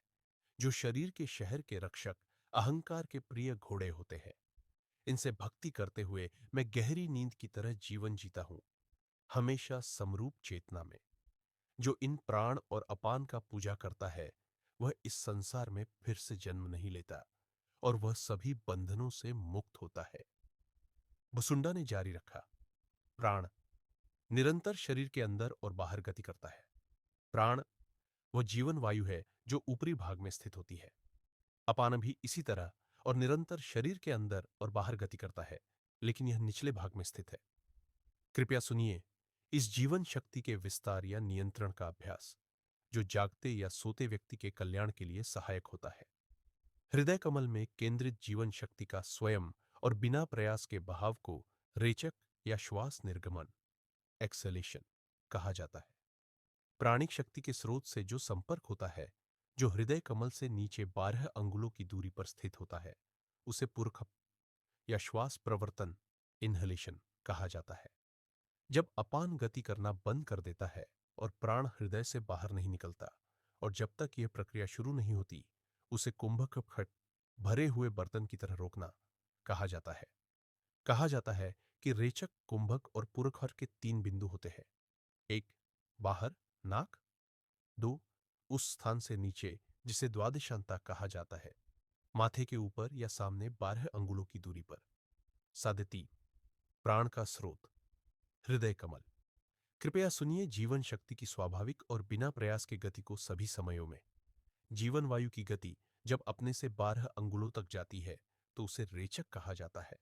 जो शरीर के शहर के रक्षक, अहंकार के प्रिय घोड़े होते हैं। इनसे भक्ति करते हुए मैं गहरी नींद की तरह जीवन जीता हूं, हमेशा समरूप चेतना में। जो इन प्राण और अपान का पूजा करता है, वह इस संसार में फिर से जन्म नहीं लेता और वह सभी बंधनों से मुक्त होता है। भुसुंडा ने जारी रखा, प्राण निरंतर शरीर के अंदर और बाहर गति करता है। प्राण वह जीवन वायु है जो ऊपरी भाग में स्थित होती है। अपान भी इसी तरह और निरंतर शरीर के अंदर और बाहर गति करता है, लेकिन यह निचले भाग में स्थित है। कृपया सुनिए इस जीवन शक्ति के विस्तार या नियंत्रण का अभ्यास, जो जागते या सोते व्यक्ति के कल्याण के लिए सहायक होता है। हृदय कमल में केंद्रित जीवन शक्ति का स्वयं और बिना प्रयास के बहाव को रेचक या श्वास निर्गमन एक्सलेशन कहा जाता है। प्राणिक शक्ति के स्रोत से जो संपर्क होता है, जो हृदय कमल से नीचे 12 अंगुलों की दूरी पर स्थित होता है, उसे पुरख या श्वास प्रवर्तन इन्हलेशन कहा जाता है। जब अपान गति करना बंद कर देता है और प्राण हृदय से बाहर नहीं निकलता, और जब तक यह प्रक्रिया शुरू नहीं होती, उसे कुंभक खट भरे हुए बर्तन की तरह रोकना कहा जाता है। कहा जाता है कि रेचक, कुंभक और पुरखर के 3 बिंदु होते हैं। 1 बाहर नाक, 2 उस स्थान से नीचे जिसे द्वादशांता कहा जाता है, माथे के ऊपर या सामने 12 अंगुलों की दूरी पर। सादिती प्राण का स्रोत हृदय कमल। कृपया सुनिए जीवन शक्ति की स्वाभाविक और बिना प्रयास के गति को सभी समयों में। जीवन वायु की गति जब अपने से 12 अंगुलों तक जाती है तो उसे रेचक कहा जाता है।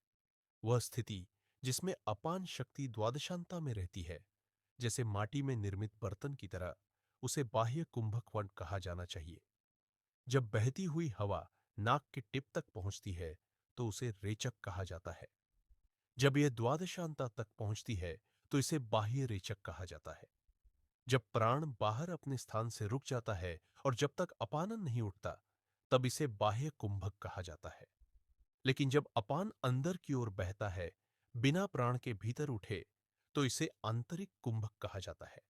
वह स्थिति जिसमें अपान शक्ति द्वादशांता में रहती है, जैसे माटी में निर्मित बर्तन की तरह, उसे बाह्य कुंभक वर्ण कहा जाना चाहिए। जब बहती हुई हवा नाक के टिप तक पहुंचती है तो उसे रेचक कहा जाता है। जब यह द्वादशांता तक पहुंचती है तो इसे बाह्य रेचक कहा जाता है। जब प्राण बाहर अपने स्थान से रुक जाता है और जब तक अपानन नहीं उठता, तब इसे बाह्य कुंभक कहा जाता है। लेकिन जब अपान अंदर की ओर बहता है, बिना प्राण के भीतर उठे, तो इसे आंतरिक कुंभक कहा जाता है।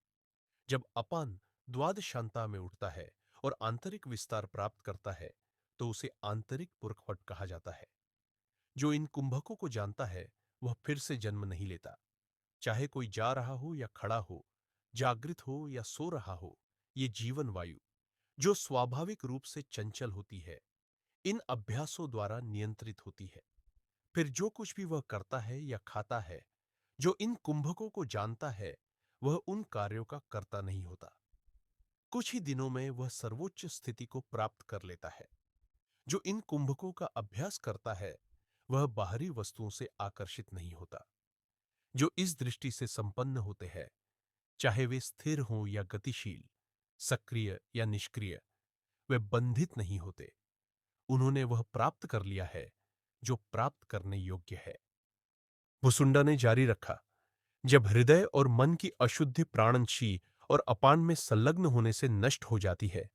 जब अपान द्वादशांता में उठता है और आंतरिक विस्तार प्राप्त करता है, तो उसे आंतरिक पुरखवट कहा जाता है। जो इन कुंभकों को जानता है, वह फिर से जन्म नहीं लेता। चाहे कोई जा रहा हो या खड़ा हो, जागृत हो या सो रहा हो, ये जीवन वायु, जो स्वाभाविक रूप से चंचल होती है, इन अभ्यासों द्वारा नियंत्रित होती है। फिर जो कुछ भी वह करता है या खाता है, जो इन कुंभकों को जानता है, वह उन कार्यों का कर्ता नहीं होता। कुछ ही दिनों में वह सर्वोच्च स्थिति को प्राप्त कर लेता है। जो इन कुंभकों का अभ्यास करता है, वह बाहरी वस्तुओं से आकर्षित नहीं होता। जो इस दृष्टि से संपन्न होते हैं, चाहे वे स्थिर हों या गतिशील, सक्रिय या निष्क्रिय, वे बंधित नहीं होते। उन्होंने वह प्राप्त कर लिया है जो प्राप्त करने योग्य है। भुसुंडा ने जारी रखा, जब हृदय और मन की अशुद्धि प्राणंशी और अपान में संलग्न होने से नष्ट हो जाती है,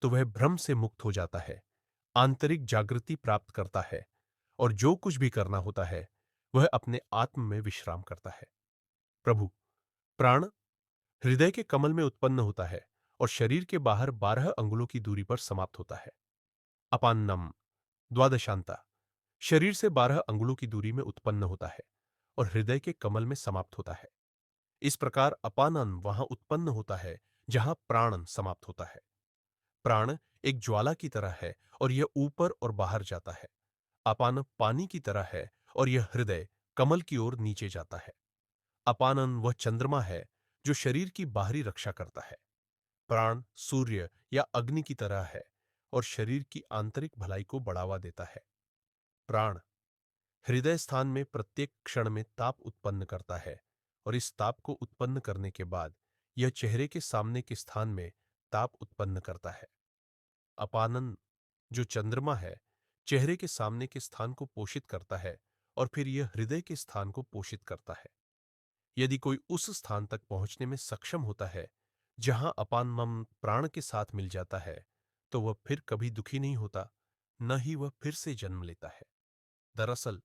तो वह भ्रम से मुक्त हो जाता है, आंतरिक जागृति प्राप्त करता है, और जो कुछ भी करना होता है, वह अपने आत्म में विश्राम करता है। प्रभु, प्राण हृदय के कमल में उत्पन्न होता है और शरीर के बाहर 12 अंगुलों की दूरी पर समाप्त होता है। अपान्नम द्वादशांता शरीर से 12 अंगुलों की दूरी में उत्पन्न होता है और हृदय के कमल में समाप्त होता है। इस प्रकार अपानन वहां उत्पन्न होता है जहां प्राणन समाप्त होता है। प्राण एक ज्वाला की तरह है और यह ऊपर और बाहर जाता है। अपान पानी की तरह है और यह हृदय कमल की ओर नीचे जाता है। अपानन वह चंद्रमा है जो शरीर की बाहरी रक्षा करता है। प्राण सूर्य या अग्नि की तरह है और शरीर की आंतरिक भलाई को बढ़ावा देता है। प्राण हृदय स्थान में प्रत्येक क्षण में ताप उत्पन्न करता है और इस ताप को उत्पन्न करने के बाद यह चेहरे के सामने के स्थान में ताप उत्पन्न करता है। अपानन जो चंद्रमा है, चेहरे के सामने के स्थान को पोषित करता है और फिर यह हृदय के स्थान को पोषित करता है। यदि कोई उस स्थान तक पहुंचने में सक्षम होता है जहां अपान मम प्राण के साथ मिल जाता है, तो वह फिर कभी दुखी नहीं होता, न ही वह फिर से जन्म लेता है। दरअसल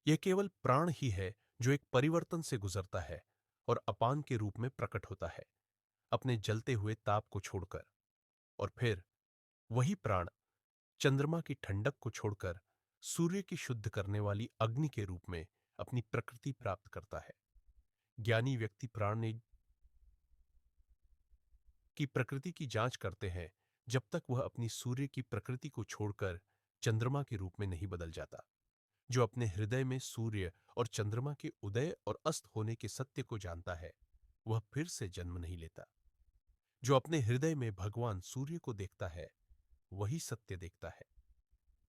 यह केवल प्राण ही है जो एक परिवर्तन से गुजरता है और अपान के रूप में प्रकट होता है, अपने जलते हुए ताप को छोड़कर। और फिर वही प्राण चंद्रमा की ठंडक को छोड़कर सूर्य की शुद्ध करने वाली अग्नि के रूप में अपनी प्रकृति प्राप्त करता है। ज्ञानी व्यक्ति प्राण ने की प्रकृति की जांच करते हैं जब तक वह अपनी सूर्य की प्रकृति को छोड़कर चंद्रमा के रूप में नहीं बदल जाता। जो अपने हृदय में सूर्य और चंद्रमा के उदय और अस्त होने के सत्य को जानता है, वह फिर से जन्म नहीं लेता। जो अपने हृदय में भगवान सूर्य को देखता है, वही सत्य देखता है।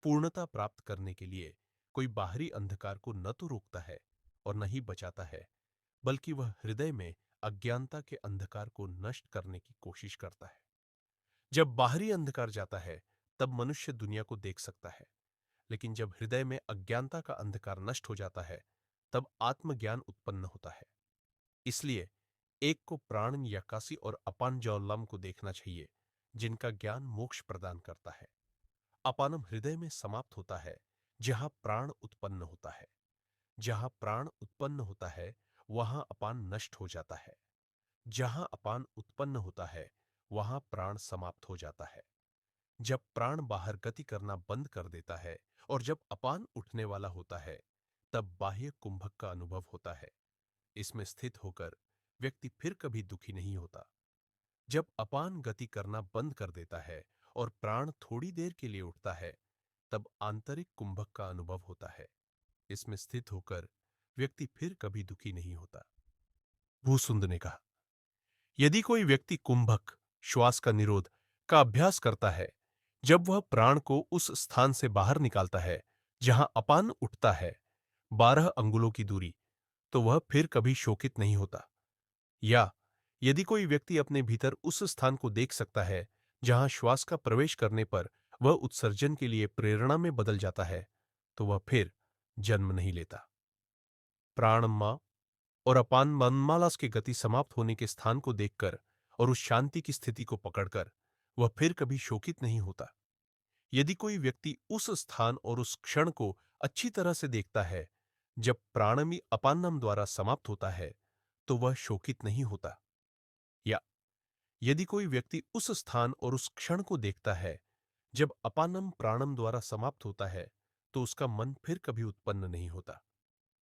पूर्णता प्राप्त करने के लिए कोई बाहरी अंधकार को न तो रोकता है और न ही बचाता है, बल्कि वह हृदय में अज्ञानता के अंधकार को नष्ट करने की कोशिश करता है। जब बाहरी अंधकार जाता है, तब मनुष्य दुनिया को देख सकता है। लेकिन जब हृदय में अज्ञानता का अंधकार नष्ट हो जाता है, तब आत्मज्ञान उत्पन्न होता है। इसलिए एक को प्राण यकासी और अपान ज्वालाम को देखना चाहिए, जिनका ज्ञान मोक्ष प्रदान करता है। अपानम हृदय में समाप्त होता है, जहां प्राण उत्पन्न होता है। जहां प्राण उत्पन्न होता है, वहां अपान नष्ट हो जाता है। जहां अपान उत्पन्न होता है, वहां प्राण समाप्त हो जाता है। जब प्राण बाहर गति करना बंद कर देता है और जब अपान उठने वाला होता है, तब बाह्य कुंभक का अनुभव होता है। इसमें स्थित होकर व्यक्ति फिर कभी दुखी नहीं होता। जब अपान गति करना बंद कर देता है और प्राण थोड़ी देर के लिए उठता है, तब आंतरिक कुंभक का अनुभव होता है। इसमें स्थित होकर व्यक्ति फिर कभी दुखी नहीं होता। भूसुंद ने कहा, यदि कोई व्यक्ति कुंभक श्वास का निरोध का अभ्यास करता है, जब वह प्राण को उस स्थान से बाहर निकालता है जहां अपान उठता है, 12 अंगुलों की दूरी, तो वह फिर कभी शोकित नहीं होता। या यदि कोई व्यक्ति अपने भीतर उस स्थान को देख सकता है जहां श्वास का प्रवेश करने पर वह उत्सर्जन के लिए प्रेरणा में बदल जाता है, तो वह फिर जन्म नहीं लेता। प्राणमा और अपान मनमालास की गति समाप्त होने के स्थान को देखकर और उस शांति की स्थिति को पकड़कर वह फिर कभी शोकित नहीं होता। यदि कोई व्यक्ति उस स्थान और उस क्षण को अच्छी तरह से देखता है जब प्राणमी अपानम द्वारा समाप्त होता है, तो वह शोकित नहीं होता। या यदि कोई व्यक्ति उस स्थान और उस क्षण को देखता है जब अपानम प्राणम द्वारा समाप्त होता है, तो उसका मन फिर कभी उत्पन्न नहीं होता।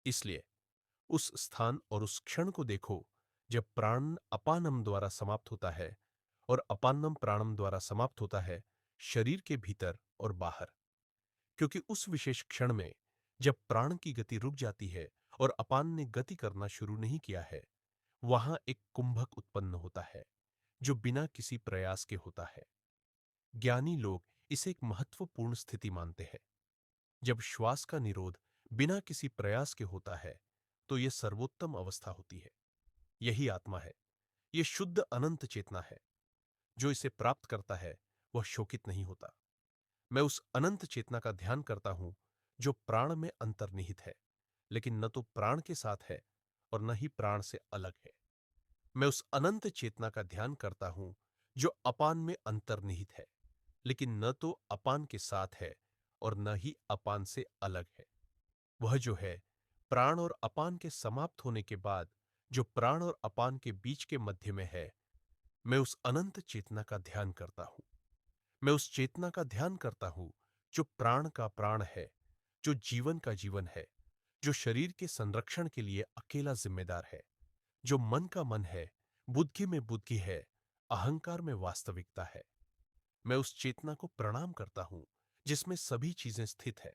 इसलिए उस स्थान और उस क्षण को देखो जब प्राण अपानम द्वारा समाप्त होता है और अपानम प्राणम द्वारा समाप्त होता है, शरीर के भीतर और बाहर। क्योंकि उस विशेष क्षण में जब प्राण की गति रुक जाती है और अपान ने गति करना शुरू नहीं किया है, वहां एक कुंभक उत्पन्न होता है जो बिना किसी प्रयास के होता है। ज्ञानी लोग इसे एक महत्वपूर्ण स्थिति मानते हैं। जब श्वास का निरोध बिना किसी प्रयास के होता है, तो यह सर्वोत्तम अवस्था होती है। यही आत्मा है। यह शुद्ध अनंत चेतना है। जो इसे प्राप्त करता है, वह शोकित नहीं होता। मैं उस अनंत चेतना का ध्यान करता हूं जो प्राण में अंतर्निहित है, लेकिन न तो प्राण के साथ है और न ही प्राण से अलग है। मैं उस अनंत चेतना का ध्यान करता हूं जो अपान में अंतर्निहित है, लेकिन न तो अपान के साथ है और न ही अपान से अलग है। वह जो है प्राण और अपान के समाप्त होने के बाद जो प्राण और अपान के बीच के मध्य में है, मैं उस अनंत चेतना का ध्यान करता हूं। मैं उस चेतना का ध्यान करता हूं जो प्राण का प्राण है, जो जीवन का जीवन है, जो शरीर के संरक्षण के लिए अकेला जिम्मेदार है, जो मन का मन है, बुद्धि में बुद्धि है, अहंकार में वास्तविकता है। मैं उस चेतना को प्रणाम करता हूं जिसमें सभी चीजें स्थित है,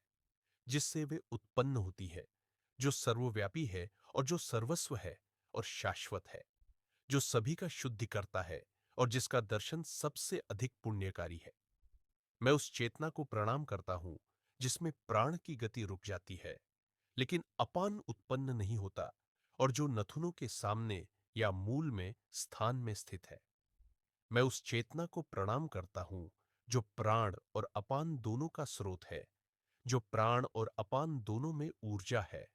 जिससे वे उत्पन्न होती है, जो सर्वव्यापी है और जो सर्वस्व है और शाश्वत है, जो सभी का शुद्धि करता है और जिसका दर्शन सबसे अधिक पुण्यकारी है। मैं उस चेतना को प्रणाम करता हूं जिसमें प्राण की गति रुक जाती है, लेकिन अपान उत्पन्न नहीं होता और जो नथुनों के सामने या मूल में स्थान में स्थित है। मैं उस चेतना को प्रणाम करता हूं जो प्राण और अपान दोनों का स्रोत है, जो प्राण और अपान दोनों में ऊर्जा है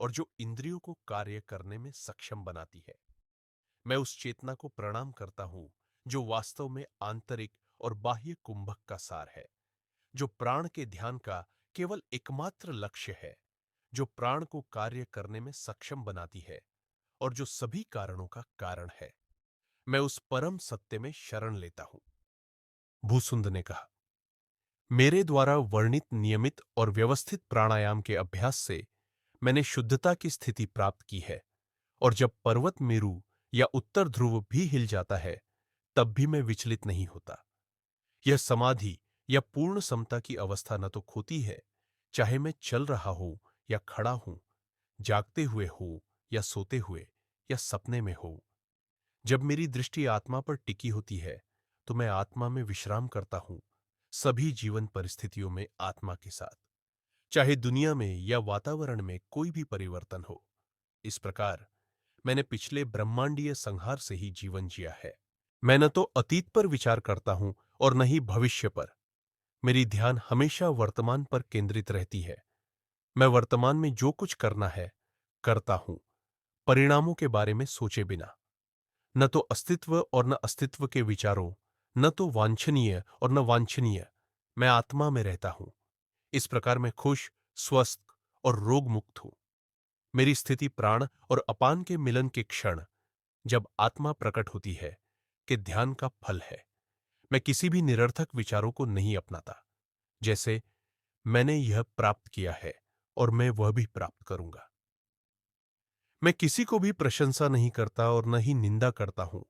और जो इंद्रियों को कार्य करने में सक्षम बनाती है। मैं उस चेतना को प्रणाम करता हूं जो वास्तव में आंतरिक और बाह्य कुंभक का सार है, जो प्राण के ध्यान का केवल एकमात्र लक्ष्य है, जो प्राण को कार्य करने में सक्षम बनाती है और जो सभी कारणों का कारण है। मैं उस परम सत्य में शरण लेता हूं। भूसुंद ने कहा, मेरे द्वारा वर्णित नियमित और व्यवस्थित प्राणायाम के अभ्यास से मैंने शुद्धता की स्थिति प्राप्त की है, और जब पर्वत मेरु या उत्तर ध्रुव भी हिल जाता है, तब भी मैं विचलित नहीं होता। यह समाधि या पूर्ण समता की अवस्था न तो खोती है, चाहे मैं चल रहा हूं या खड़ा हूं, जागते हुए हो या सोते हुए या सपने में हो। जब मेरी दृष्टि आत्मा पर टिकी होती है, तो मैं आत्मा में विश्राम करता हूं, सभी जीवन परिस्थितियों में आत्मा के साथ, चाहे दुनिया में या वातावरण में कोई भी परिवर्तन हो। इस प्रकार मैंने पिछले ब्रह्मांडीय संहार से ही जीवन जिया है। मैं न तो अतीत पर विचार करता हूं और न ही भविष्य पर। मेरी ध्यान हमेशा वर्तमान पर केंद्रित रहती है। मैं वर्तमान में जो कुछ करना है, करता हूं, परिणामों के बारे में सोचे बिना। न तो अस्तित्व और न अस्तित्व के विचारों, न तो वांछनीय और न वांछनीय। मैं आत्मा में रहता हूं। इस प्रकार मैं खुश, स्वस्थ और रोग मुक्त हूं। मेरी स्थिति प्राण और अपान के मिलन के क्षण, जब आत्मा प्रकट होती है, कि ध्यान का फल है। मैं किसी भी निरर्थक विचारों को नहीं अपनाता। जैसे मैंने यह प्राप्त किया है और मैं वह भी प्राप्त करूंगा। मैं किसी को भी प्रशंसा नहीं करता और न ही निंदा करता हूं,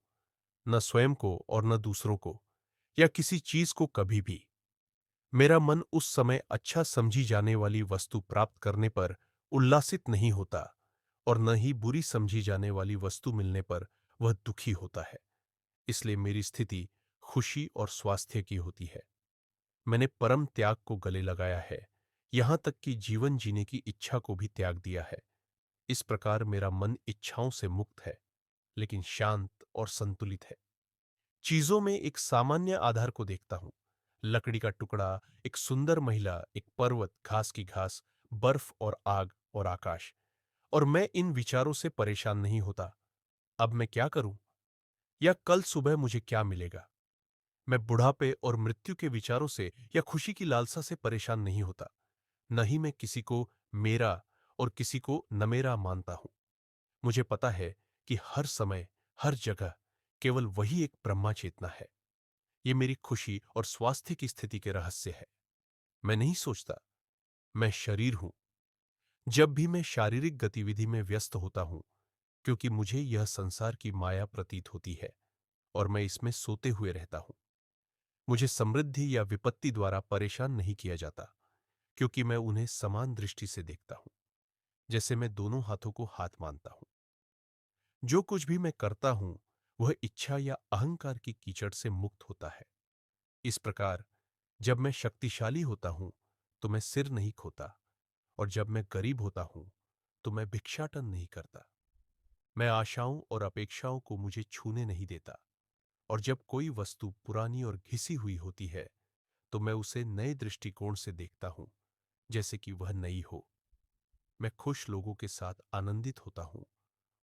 न स्वयं को और न दूसरों को, या किसी चीज को कभी भी। मेरा मन उस समय अच्छा समझी जाने वाली वस्तु प्राप्त करने पर उल्लासित नहीं होता और न ही बुरी समझी जाने वाली वस्तु मिलने पर वह दुखी होता है। इसलिए मेरी स्थिति खुशी और स्वास्थ्य की होती है। मैंने परम त्याग को गले लगाया है, यहां तक कि जीवन जीने की इच्छा को भी त्याग दिया है। इस प्रकार मेरा मन इच्छाओं से मुक्त है, लेकिन शांत और संतुलित है। चीजों में एक सामान्य आधार को देखता हूं। लकड़ी का टुकड़ा, एक सुंदर महिला, एक पर्वत, घास की घास, बर्फ और आग और आकाश। और मैं इन विचारों से परेशान नहीं होता। अब मैं क्या करूं, या कल सुबह मुझे क्या मिलेगा। मैं बुढ़ापे और मृत्यु के विचारों से या खुशी की लालसा से परेशान नहीं होता। न ही मैं किसी को मेरा और किसी को न मेरा मानता हूं। मुझे पता है कि हर समय, हर जगह केवल वही एक ब्रह्मा चेतना है। ये मेरी खुशी और स्वास्थ्य की स्थिति के रहस्य है। मैं नहीं सोचता, मैं शरीर हूं। जब भी मैं शारीरिक गतिविधि में व्यस्त होता हूं, क्योंकि मुझे यह संसार की माया प्रतीत होती है और मैं इसमें सोते हुए रहता हूं। मुझे समृद्धि या विपत्ति द्वारा परेशान नहीं किया जाता, क्योंकि मैं उन्हें समान दृष्टि से देखता हूं, जैसे मैं दोनों हाथों को हाथ मानता हूं। जो कुछ भी मैं करता हूं, वह इच्छा या अहंकार की कीचड़ से मुक्त होता है। इस प्रकार जब मैं शक्तिशाली होता हूं, तो मैं सिर नहीं खोता, और जब मैं गरीब होता हूं, तो मैं भिक्षाटन नहीं करता। मैं आशाओं और अपेक्षाओं को मुझे छूने नहीं देता, और जब कोई वस्तु पुरानी और घिसी हुई होती है, तो मैं उसे नए दृष्टिकोण से देखता हूं, जैसे कि वह नई हो। मैं खुश लोगों के साथ आनंदित होता हूं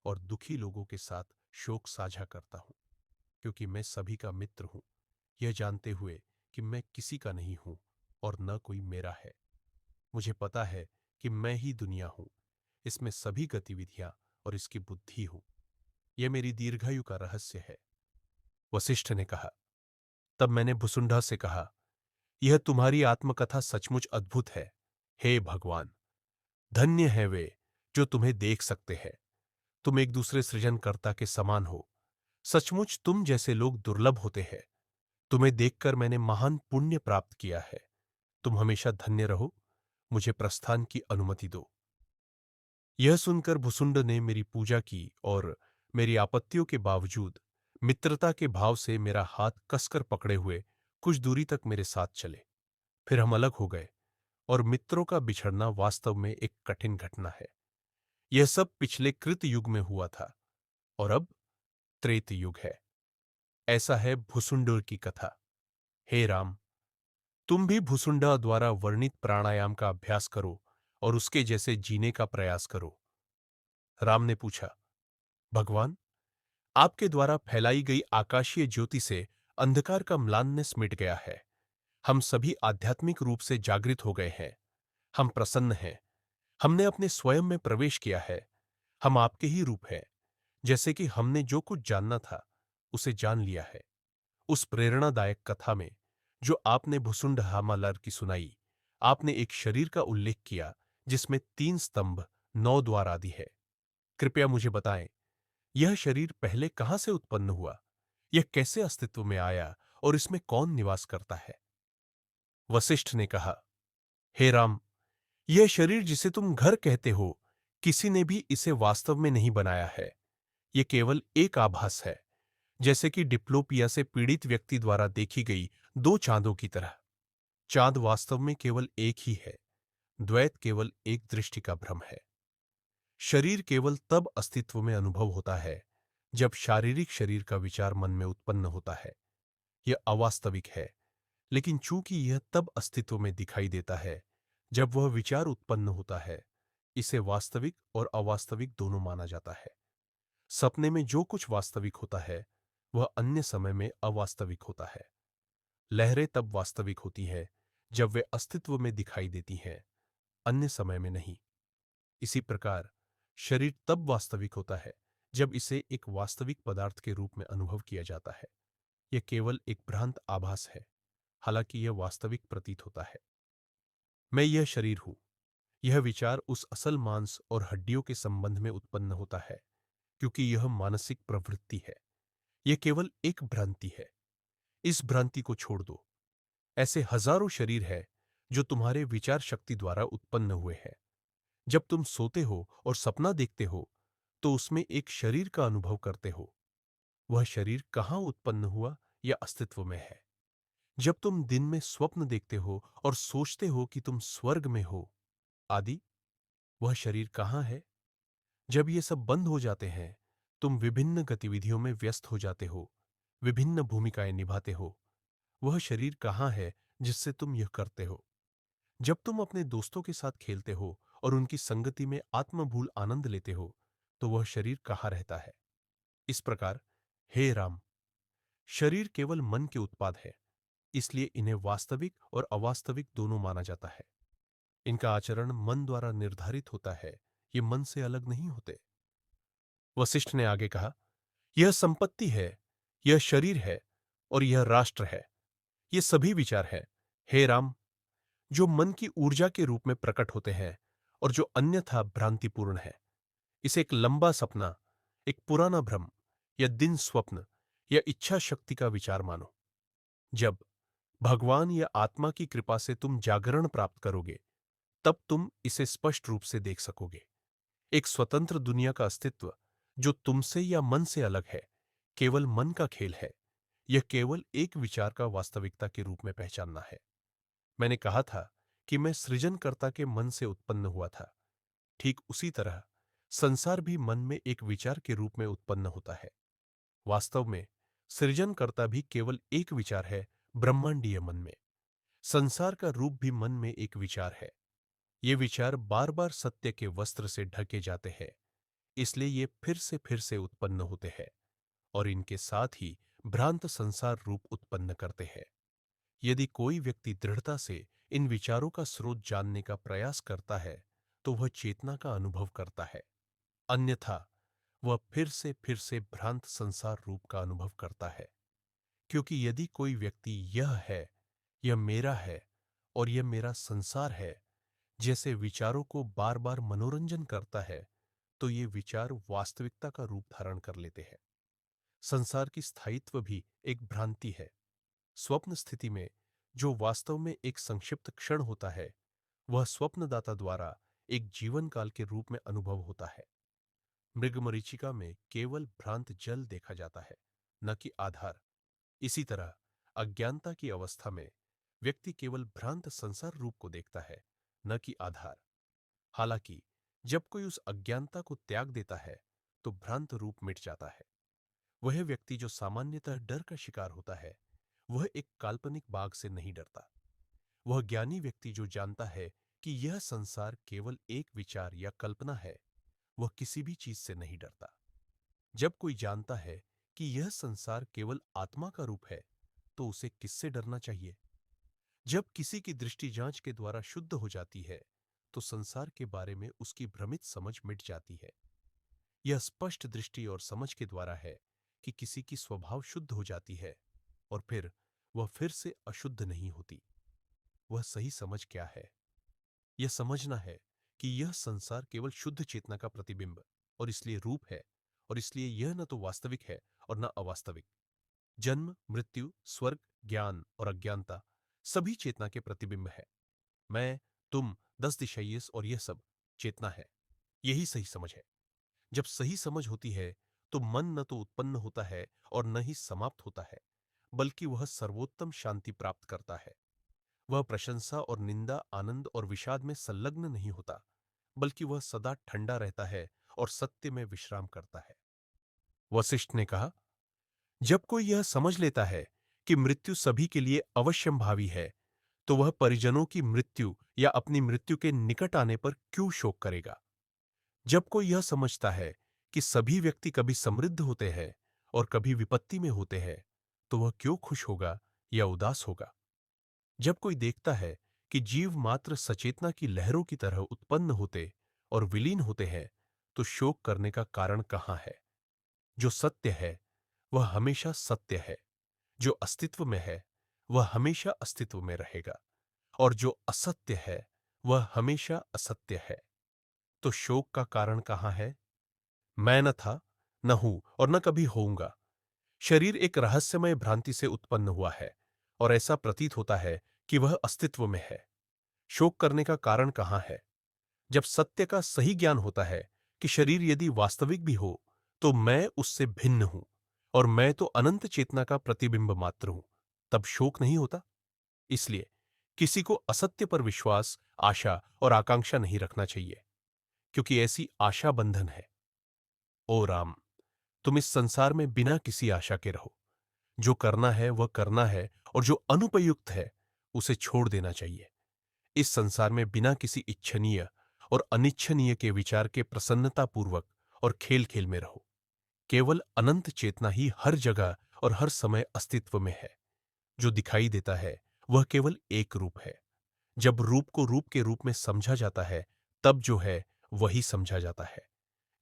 और दुखी लोगों के साथ शोक साझा करता हूं, क्योंकि मैं सभी का मित्र हूं, यह जानते हुए कि मैं किसी का नहीं हूं और न कोई मेरा है। मुझे पता है कि मैं ही दुनिया हूं, इसमें सभी गतिविधियां और इसकी बुद्धि हूं। यह मेरी दीर्घायु का रहस्य है। वशिष्ठ ने कहा। तब मैंने भुसुंडा से कहा, यह तुम्हारी आत्मकथा सचमुच अद्भुत है। हे भगवान, धन्य है वे जो तुम्हें देख सकते हैं। तुम एक दूसरे सृजनकर्ता के समान हो। सचमुच तुम जैसे लोग दुर्लभ होते हैं। तुम्हें देखकर मैंने महान पुण्य प्राप्त किया है। तुम हमेशा धन्य रहो। मुझे प्रस्थान की अनुमति दो। यह सुनकर भुसुंड ने मेरी पूजा की और मेरी आपत्तियों के बावजूद मित्रता के भाव से मेरा हाथ कसकर पकड़े हुए कुछ दूरी तक मेरे साथ चले। फिर हम अलग हो गए, और मित्रों का बिछड़ना वास्तव में एक कठिन घटना है। यह सब पिछले कृत युग में हुआ था, और अब त्रेत युग है। ऐसा है भुसुंड की कथा। हे राम, तुम भी भुसुंडा द्वारा वर्णित प्राणायाम का अभ्यास करो और उसके जैसे जीने का प्रयास करो। राम ने पूछा, भगवान, आपके द्वारा फैलाई गई आकाशीय ज्योति से अंधकार का म्लाननेस मिट गया है। हम सभी आध्यात्मिक रूप से जागृत हो गए हैं। हम प्रसन्न हैं। हमने अपने स्वयं में प्रवेश किया है। हम आपके ही रूप हैं, जैसे कि हमने जो कुछ जानना था उसे जान लिया है। उस प्रेरणादायक कथा में जो आपने भुसुंड हामालर की सुनाई, आपने एक शरीर का उल्लेख किया जिसमें 3 स्तंभ, 9 द्वार आदि है। कृपया मुझे बताएं, यह शरीर पहले कहां से उत्पन्न हुआ? यह कैसे अस्तित्व में आया और इसमें कौन निवास करता है? वशिष्ठ ने कहा, हे राम, यह शरीर जिसे तुम घर कहते हो, किसी ने भी इसे वास्तव में नहीं बनाया है। यह केवल एक आभास है, जैसे कि डिप्लोपिया से पीड़ित व्यक्ति द्वारा देखी गई 2 चांदों की तरह। चांद वास्तव में केवल एक ही है। द्वैत केवल एक दृष्टि का भ्रम है। शरीर केवल तब अस्तित्व में अनुभव होता है जब शारीरिक शरीर का विचार मन में उत्पन्न होता है। यह अवास्तविक है, लेकिन चूंकि यह तब अस्तित्व में दिखाई देता है जब वह विचार उत्पन्न होता है, इसे वास्तविक और अवास्तविक दोनों माना जाता है। सपने में जो कुछ वास्तविक होता है वह अन्य समय में अवास्तविक होता है। लहरें तब वास्तविक होती हैं जब वे अस्तित्व में दिखाई देती हैं, अन्य समय में नहीं। इसी प्रकार शरीर तब वास्तविक होता है जब इसे एक वास्तविक पदार्थ के रूप में अनुभव किया जाता है। यह केवल एक भ्रांत आभास है, हालांकि यह वास्तविक प्रतीत होता है। मैं यह शरीर हूं। यह विचार उस असल मांस और हड्डियों के संबंध में उत्पन्न होता है, क्योंकि यह मानसिक प्रवृत्ति है। यह केवल एक भ्रांति है। इस भ्रांति को छोड़ दो। ऐसे हजारों शरीर हैं जो तुम्हारे विचार शक्ति द्वारा उत्पन्न हुए हैं। जब तुम सोते हो और सपना देखते हो तो उसमें एक शरीर का अनुभव करते हो। वह शरीर कहाँ उत्पन्न हुआ या अस्तित्व में है? जब तुम दिन में स्वप्न देखते हो और सोचते हो कि तुम स्वर्ग में हो आदि, वह शरीर कहाँ है? जब ये सब बंद हो जाते हैं, तुम विभिन्न गतिविधियों में व्यस्त हो जाते हो, विभिन्न भूमिकाएं निभाते हो। वह शरीर कहाँ है जिससे तुम यह करते हो? जब तुम अपने दोस्तों के साथ खेलते हो और उनकी संगति में आत्मभूल आनंद लेते हो, तो वह शरीर कहाँ रहता है? इस प्रकार, हे राम, शरीर केवल मन के उत्पाद है, इसलिए इन्हें वास्तविक और अवास्तविक दोनों माना जाता है। इनका आचरण मन द्वारा निर्धारित होता है, ये मन से अलग नहीं होते। वशिष्ठ ने आगे कहा, यह संपत्ति है, यह शरीर है और यह राष्ट्र है। ये सभी विचार है, हे राम, जो मन की ऊर्जा के रूप में प्रकट होते हैं और जो अन्यथा भ्रांतिपूर्ण है। इसे एक लंबा सपना, एक पुराना भ्रम या दिन स्वप्न या इच्छा शक्ति का विचार मानो। जब भगवान या आत्मा की कृपा से तुम जागरण प्राप्त करोगे, तब तुम इसे स्पष्ट रूप से देख सकोगे। एक स्वतंत्र दुनिया का अस्तित्व जो तुमसे या मन से अलग है, केवल मन का खेल है। यह केवल एक विचार का वास्तविकता के रूप में पहचानना है। मैंने कहा था कि मैं सृजनकर्ता के मन से उत्पन्न हुआ था। ठीक उसी तरह संसार भी मन में एक विचार के रूप में उत्पन्न होता है। वास्तव में सृजनकर्ता भी केवल एक विचार है, ब्रह्मांडीय मन में। संसार का रूप भी मन में एक विचार है। ये विचार बार बार सत्य के वस्त्र से ढके जाते हैं, इसलिए ये फिर से उत्पन्न होते हैं और इनके साथ ही भ्रांत संसार रूप उत्पन्न करते हैं। यदि कोई व्यक्ति दृढ़ता से इन विचारों का स्रोत जानने का प्रयास करता है, तो वह चेतना का अनुभव करता है। अन्यथा वह फिर से भ्रांत संसार रूप का अनुभव करता है। क्योंकि यदि कोई व्यक्ति यह है, यह मेरा है और यह मेरा संसार है, जैसे विचारों को बार बार मनोरंजन करता है, तो ये विचार वास्तविकता का रूप धारण कर लेते हैं। संसार की स्थायित्व भी एक भ्रांति है। स्वप्न स्थिति में जो वास्तव में एक संक्षिप्त क्षण होता है, वह स्वप्नदाता द्वारा एक जीवन काल के रूप में अनुभव होता है। मृगमरीचिका में केवल भ्रांत जल देखा जाता है, न कि आधार। इसी तरह अज्ञानता की अवस्था में व्यक्ति केवल भ्रांत संसार रूप को देखता है, न कि आधार। हालांकि जब कोई उस अज्ञानता को त्याग देता है, तो भ्रांत रूप मिट जाता है। वह व्यक्ति जो सामान्यतः डर का शिकार होता है, वह एक काल्पनिक बाघ से नहीं डरता। वह ज्ञानी व्यक्ति जो जानता है कि यह संसार केवल एक विचार या कल्पना है, वह किसी भी चीज से नहीं डरता। जब कोई जानता है कि यह संसार केवल आत्मा का रूप है, तो उसे किससे डरना चाहिए? जब किसी की दृष्टि जांच के द्वारा शुद्ध हो जाती है, तो संसार के बारे में उसकी भ्रमित समझ मिट जाती है। यह स्पष्ट दृष्टि और समझ के द्वारा है कि किसी की स्वभाव शुद्ध हो जाती है और फिर वह फिर से अशुद्ध नहीं होती। वह सही समझ क्या है? यह समझना है कि यह संसार केवल शुद्ध चेतना का प्रतिबिंब और इसलिए रूप है, और इसलिए यह न तो वास्तविक है और न अवास्तविक। जन्म, मृत्यु, स्वर्ग, ज्ञान और अज्ञानता सभी चेतना के प्रतिबिंब है। मैं, तुम, 10 दिशाइए और यह सब चेतना है। यही सही समझ है। जब सही समझ होती है, तो मन न तो उत्पन्न होता है और न ही समाप्त होता है, बल्कि वह सर्वोत्तम शांति प्राप्त करता है। वह प्रशंसा और निंदा, आनंद और विषाद में संलग्न नहीं होता, बल्कि वह सदा ठंडा रहता है और सत्य में विश्राम करता है। वशिष्ठ ने कहा, जब कोई यह समझ लेता है कि मृत्यु सभी के लिए अवश्यंभावी है, तो वह परिजनों की मृत्यु या अपनी मृत्यु के निकट आने पर क्यों शोक करेगा? जब कोई यह समझता है कि सभी व्यक्ति कभी समृद्ध होते हैं और कभी विपत्ति में होते हैं, तो वह क्यों खुश होगा या उदास होगा? जब कोई देखता है कि जीव मात्र सचेतना की लहरों की तरह उत्पन्न होते और विलीन होते हैं, तो शोक करने का कारण कहाँ है? जो सत्य है वह हमेशा सत्य है, जो अस्तित्व में है वह हमेशा अस्तित्व में रहेगा, और जो असत्य है वह हमेशा असत्य है। तो शोक का कारण कहाँ है? मैं न था, न हूं और न कभी होऊंगा। शरीर एक रहस्यमय भ्रांति से उत्पन्न हुआ है और ऐसा प्रतीत होता है कि वह अस्तित्व में है। शोक करने का कारण कहाँ है? जब सत्य का सही ज्ञान होता है कि शरीर यदि वास्तविक भी हो तो मैं उससे भिन्न हूं और मैं तो अनंत चेतना का प्रतिबिंब मात्र हूं, तब शोक नहीं होता। इसलिए किसी को असत्य पर विश्वास, आशा और आकांक्षा नहीं रखना चाहिए, क्योंकि ऐसी आशा बंधन है। ओ राम, तुम इस संसार में बिना किसी आशा के रहो। जो करना है वह करना है और जो अनुपयुक्त है उसे छोड़ देना चाहिए। इस संसार में बिना किसी इच्छनीय और अनिच्छनीय के विचार के प्रसन्नतापूर्वक और खेल खेल में रहो। केवल अनंत चेतना ही हर जगह और हर समय अस्तित्व में है। जो दिखाई देता है वह केवल एक रूप है। जब रूप को रूप के रूप में समझा जाता है, तब जो है वही समझा जाता है।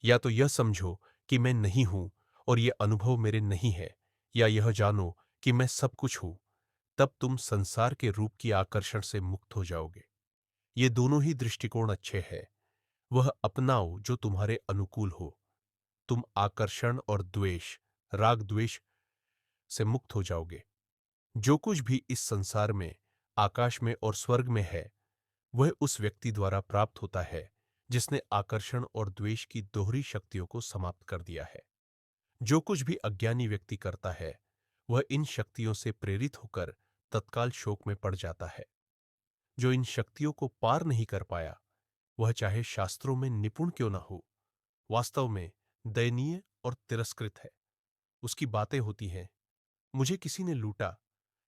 या तो यह समझो कि मैं नहीं हूं और यह अनुभव मेरे नहीं है, या यह जानो कि मैं सब कुछ हूं। तब तुम संसार के रूप की आकर्षण से मुक्त हो जाओगे। ये दोनों ही दृष्टिकोण अच्छे हैं। वह अपनाओ जो तुम्हारे अनुकूल हो। तुम आकर्षण और द्वेष, राग द्वेष से मुक्त हो जाओगे। जो कुछ भी इस संसार में, आकाश में और स्वर्ग में है, वह उस व्यक्ति द्वारा प्राप्त होता है जिसने आकर्षण और द्वेष की दोहरी शक्तियों को समाप्त कर दिया है। जो कुछ भी अज्ञानी व्यक्ति करता है, वह इन शक्तियों से प्रेरित होकर तत्काल शोक में पड़ जाता है। जो इन शक्तियों को पार नहीं कर पाया, वह चाहे शास्त्रों में निपुण क्यों न हो, वास्तव में दयनीय और तिरस्कृत है। उसकी बातें होती हैं, मुझे किसी ने लूटा,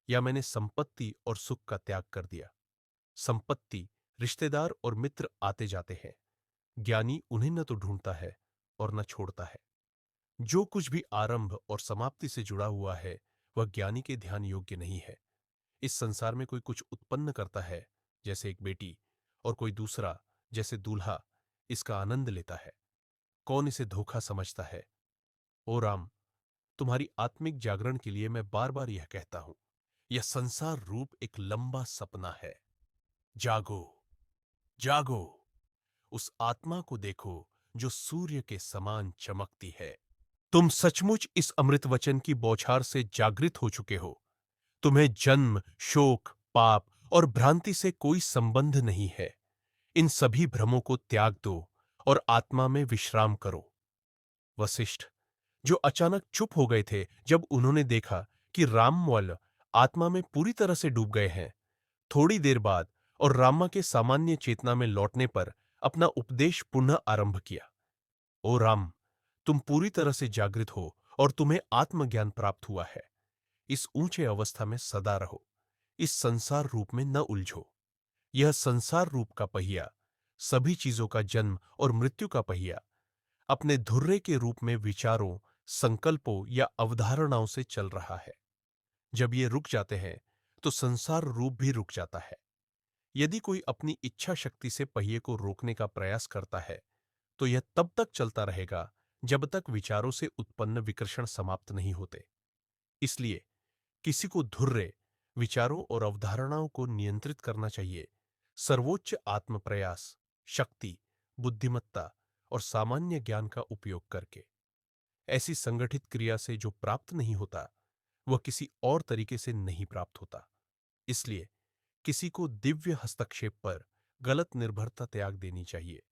या मैंने संपत्ति और सुख का त्याग कर दिया। संपत्ति, रिश्तेदार और मित्र आते जाते हैं। ज्ञानी उन्हें न तो ढूंढता है और न छोड़ता है। जो कुछ भी आरंभ और समाप्ति से जुड़ा हुआ है, वह ज्ञानी के ध्यान योग्य नहीं है। इस संसार में कोई कुछ उत्पन्न करता है, जैसे एक बेटी, और कोई दूसरा, जैसे दूल्हा, इसका आनंद लेता है। कौन इसे धोखा समझता है? ओ राम, तुम्हारी आत्मिक जागरण के लिए मैं बार बार यह कहता हूं, यह संसार रूप एक लंबा सपना है। जागो, जागो, उस आत्मा को देखो जो सूर्य के समान चमकती है। तुम सचमुच इस अमृत वचन की बौछार से जागृत हो चुके हो। तुम्हें जन्म, शोक, पाप और भ्रांति से कोई संबंध नहीं है। इन सभी भ्रमों को त्याग दो और आत्मा में विश्राम करो। वशिष्ठ, जो अचानक चुप हो गए थे जब उन्होंने देखा कि रामवल आत्मा में पूरी तरह से डूब गए हैं, थोड़ी देर बाद और रामा के सामान्य चेतना में लौटने पर अपना उपदेश पुनः आरंभ किया। ओ राम, तुम पूरी तरह से जागृत हो और तुम्हें आत्मज्ञान प्राप्त हुआ है। इस ऊंचे अवस्था में सदा रहो। इस संसार रूप में न उलझो। यह संसार रूप का पहिया, सभी चीजों का जन्म और मृत्यु का पहिया, अपने धुर्रे के रूप में विचारों, संकल्पों या अवधारणाओं से चल रहा है। जब ये रुक जाते हैं, तो संसार रूप भी रुक जाता है। यदि कोई अपनी इच्छा शक्ति से पहिए को रोकने का प्रयास करता है, तो यह तब तक चलता रहेगा जब तक विचारों से उत्पन्न विकर्षण समाप्त नहीं होते। इसलिए किसी को धुर्रे, विचारों और अवधारणाओं को नियंत्रित करना चाहिए सर्वोच्च आत्म प्रयास, शक्ति, बुद्धिमत्ता और सामान्य ज्ञान का उपयोग करके। ऐसी संगठित क्रिया से जो प्राप्त नहीं होता, वह किसी और तरीके से नहीं प्राप्त होता। इसलिए किसी को दिव्य हस्तक्षेप पर गलत निर्भरता त्याग देनी चाहिए,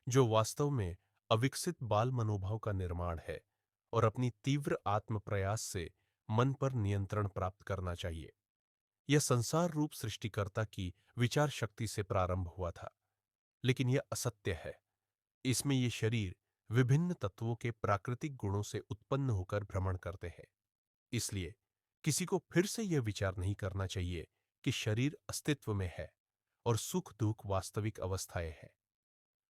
जो वास्तव में अविकसित बाल मनोभाव का निर्माण है, और अपनी तीव्र आत्म प्रयास से मन पर नियंत्रण प्राप्त करना चाहिए। यह संसार रूप सृष्टिकर्ता की विचार शक्ति से प्रारंभ हुआ था, लेकिन यह असत्य है। इसमें ये शरीर विभिन्न तत्वों के प्राकृतिक गुणों से उत्पन्न होकर भ्रमण करते हैं। इसलिए किसी को फिर से यह विचार नहीं करना चाहिए कि शरीर अस्तित्व में है और सुख दुख वास्तविक अवस्थाएं हैं।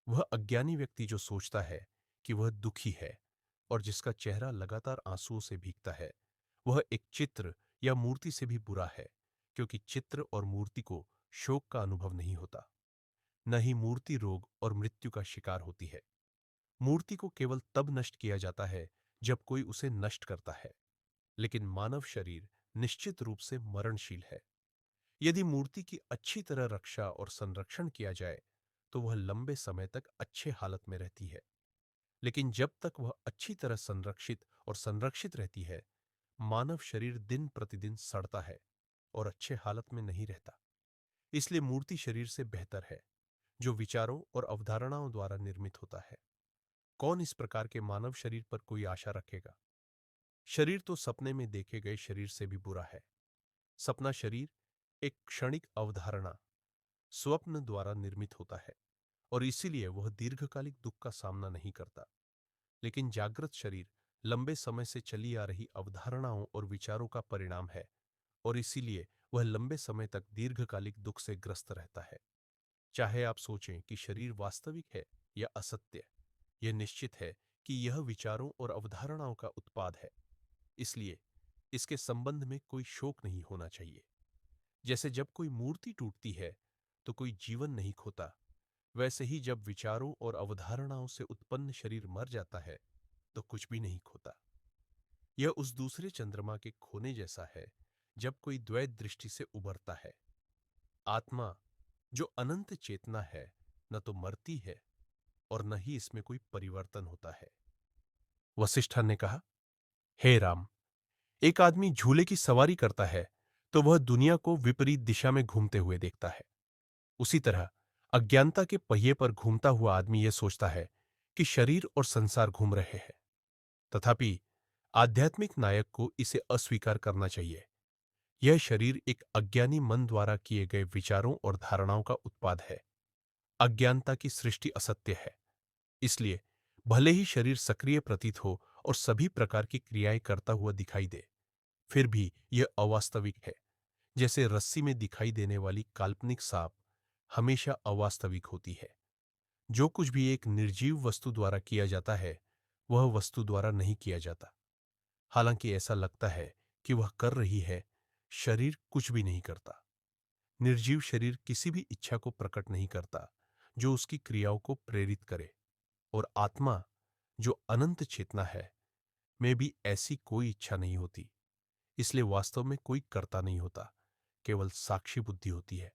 वह अज्ञानी व्यक्ति जो सोचता है कि वह दुखी है और जिसका चेहरा लगातार आंसुओं से भीगता है, वह एक चित्र या मूर्ति से भी बुरा है, क्योंकि चित्र और मूर्ति को शोक का अनुभव नहीं होता, न ही मूर्ति रोग और मृत्यु का शिकार होती है। मूर्ति को केवल तब नष्ट किया जाता है जब कोई उसे नष्ट करता है, लेकिन मानव शरीर निश्चित रूप से मरणशील है। यदि मूर्ति की अच्छी तरह रक्षा और संरक्षण किया जाए तो वह लंबे समय तक अच्छे हालत में रहती है, लेकिन जब तक वह अच्छी तरह संरक्षित और संरक्षित रहती है, मानव शरीर दिन प्रतिदिन सड़ता है और अच्छे हालत में नहीं रहता। इसलिए मूर्ति शरीर से बेहतर है, जो विचारों और अवधारणाओं द्वारा निर्मित होता है। कौन इस प्रकार के मानव शरीर पर कोई आशा रखेगा? शरीर तो सपने में देखे गए शरीर से भी बुरा है। सपना शरीर एक क्षणिक अवधारणा, स्वप्न द्वारा निर्मित होता है और इसीलिए वह दीर्घकालिक दुख का सामना नहीं करता। लेकिन जागृत शरीर लंबे समय से चली आ रही अवधारणाओं और विचारों का परिणाम है और इसीलिए वह लंबे समय तक दीर्घकालिक दुख से ग्रस्त रहता है। चाहे आप सोचें कि शरीर वास्तविक है या असत्य, यह निश्चित है कि यह विचारों और अवधारणाओं का उत्पाद है। इसलिए इसके संबंध में कोई शोक नहीं होना चाहिए। जैसे जब कोई मूर्ति टूटती है तो कोई जीवन नहीं खोता, वैसे ही जब विचारों और अवधारणाओं से उत्पन्न शरीर मर जाता है तो कुछ भी नहीं खोता। यह उस दूसरे चंद्रमा के खोने जैसा है जब कोई द्वैत दृष्टि से उभरता है। आत्मा जो अनंत चेतना है, न तो मरती है और न ही इसमें कोई परिवर्तन होता है। वशिष्ठ ने कहा, हे राम, एक आदमी झूले की सवारी करता है तो वह दुनिया को विपरीत दिशा में घूमते हुए देखता है। उसी तरह अज्ञानता के पहिए पर घूमता हुआ आदमी यह सोचता है कि शरीर और संसार घूम रहे हैं। तथापि आध्यात्मिक नायक को इसे अस्वीकार करना चाहिए। यह शरीर एक अज्ञानी मन द्वारा किए गए विचारों और धारणाओं का उत्पाद है। अज्ञानता की सृष्टि असत्य है। इसलिए भले ही शरीर सक्रिय प्रतीत हो और सभी प्रकार की क्रियाएं करता हुआ दिखाई दे, फिर भी यह अवास्तविक है। जैसे रस्सी में दिखाई देने वाली काल्पनिक सांप हमेशा अवास्तविक होती है। जो कुछ भी एक निर्जीव वस्तु द्वारा किया जाता है, वह वस्तु द्वारा नहीं किया जाता। हालांकि ऐसा लगता है कि वह कर रही है, शरीर कुछ भी नहीं करता। निर्जीव शरीर किसी भी इच्छा को प्रकट नहीं करता जो उसकी क्रियाओं को प्रेरित करे, और आत्मा जो अनंत चेतना है, में भी ऐसी कोई इच्छा नहीं होती। इसलिए वास्तव में कोई कर्ता नहीं होता, केवल साक्षी बुद्धि होती है।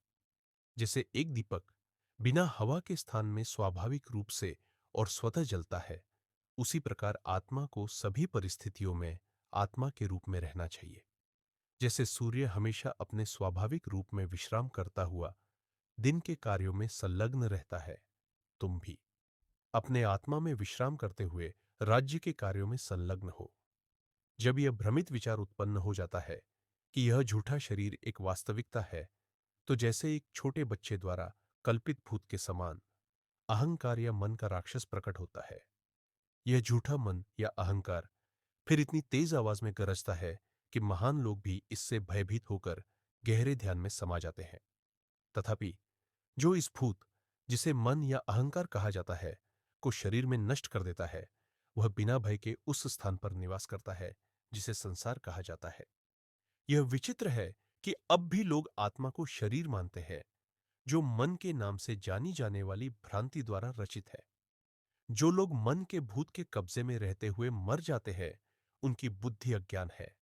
जैसे एक दीपक बिना हवा के स्थान में स्वाभाविक रूप से और स्वतः जलता है, उसी प्रकार आत्मा को सभी परिस्थितियों में आत्मा के रूप में रहना चाहिए। जैसे सूर्य हमेशा अपने स्वाभाविक रूप में विश्राम करता हुआ दिन के कार्यों में संलग्न रहता है, तुम भी अपने आत्मा में विश्राम करते हुए राज्य के कार्यों में संलग्न हो। जब यह भ्रमित विचार उत्पन्न हो जाता है कि यह झूठा शरीर एक वास्तविकता है, तो जैसे एक छोटे बच्चे द्वारा कल्पित भूत के समान अहंकार या मन का राक्षस प्रकट होता है। यह झूठा मन या अहंकार फिर इतनी तेज आवाज में गरजता है कि महान लोग भी इससे भयभीत होकर गहरे ध्यान में समा जाते हैं। तथापि जो इस भूत, जिसे मन या अहंकार कहा जाता है, को शरीर में नष्ट कर देता है, वह बिना भय के उस स्थान पर निवास करता है जिसे संसार कहा जाता है। यह विचित्र है कि अब भी लोग आत्मा को शरीर मानते हैं, जो मन के नाम से जानी जाने वाली भ्रांति द्वारा रचित है। जो लोग मन के भूत के कब्जे में रहते हुए मर जाते हैं, उनकी बुद्धि अज्ञान है।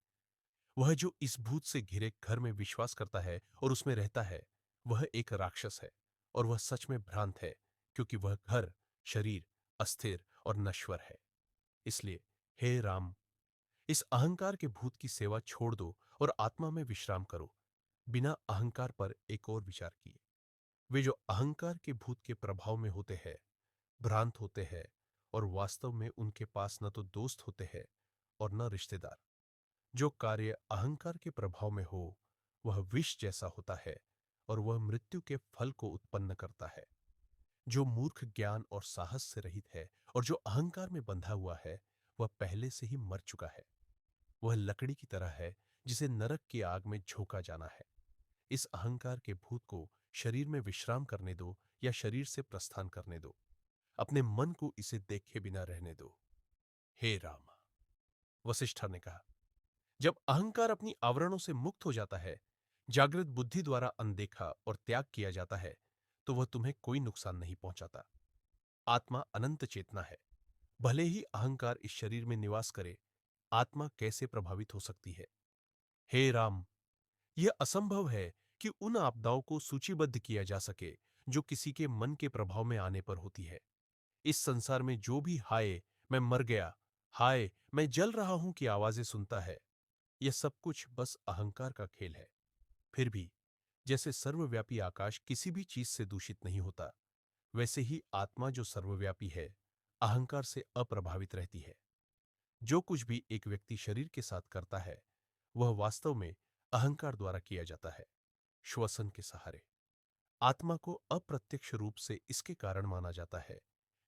वह जो इस भूत से घिरे घर में विश्वास करता है और उसमें रहता है, वह एक राक्षस है और वह सच में भ्रांत है, क्योंकि वह घर, शरीर अस्थिर और नश्वर है। इसलिए हे राम, इस अहंकार के भूत की सेवा छोड़ दो और आत्मा में विश्राम करो। बिना अहंकार पर एक और विचार किए। वे जो अहंकार के भूत के प्रभाव में होते हैं, भ्रांत होते हैं और वास्तव में उनके पास न तो दोस्त होते हैं और न रिश्तेदार। जो कार्य अहंकार के प्रभाव में हो, वह विष जैसा होता है और वह मृत्यु के फल को उत्पन्न करता है। जो मूर्ख ज्ञान और साहस से रहित है और जो अहंकार में बंधा हुआ है, वह पहले से ही मर चुका है। वह लकड़ी की तरह है जिसे नरक की आग में झोंका जाना है। इस अहंकार के भूत को शरीर में विश्राम करने दो या शरीर से प्रस्थान करने दो। अपने मन को इसे देखे बिना रहने दो। हे राम, वशिष्ठ ने कहा, जब अहंकार अपनी आवरणों से मुक्त हो जाता है, जागृत बुद्धि द्वारा अनदेखा और त्याग किया जाता है, तो वह तुम्हें कोई नुकसान नहीं पहुंचाता। आत्मा अनंत चेतना है। भले ही अहंकार इस शरीर में निवास करे, आत्मा कैसे प्रभावित हो सकती है? हे राम, यह असंभव है कि उन आपदाओं को सूचीबद्ध किया जा सके जो किसी के मन के प्रभाव में आने पर होती है। इस संसार में जो भी हाय मैं मर गया, हाय मैं जल रहा हूं की आवाजें सुनता है, यह सब कुछ बस अहंकार का खेल है। फिर भी जैसे सर्वव्यापी आकाश किसी भी चीज से दूषित नहीं होता, वैसे ही आत्मा जो सर्वव्यापी है, अहंकार से अप्रभावित रहती है। जो कुछ भी एक व्यक्ति शरीर के साथ करता है, वह वास्तव में अहंकार द्वारा किया जाता है, श्वसन के सहारे। आत्मा को अप्रत्यक्ष रूप से इसके कारण माना जाता है,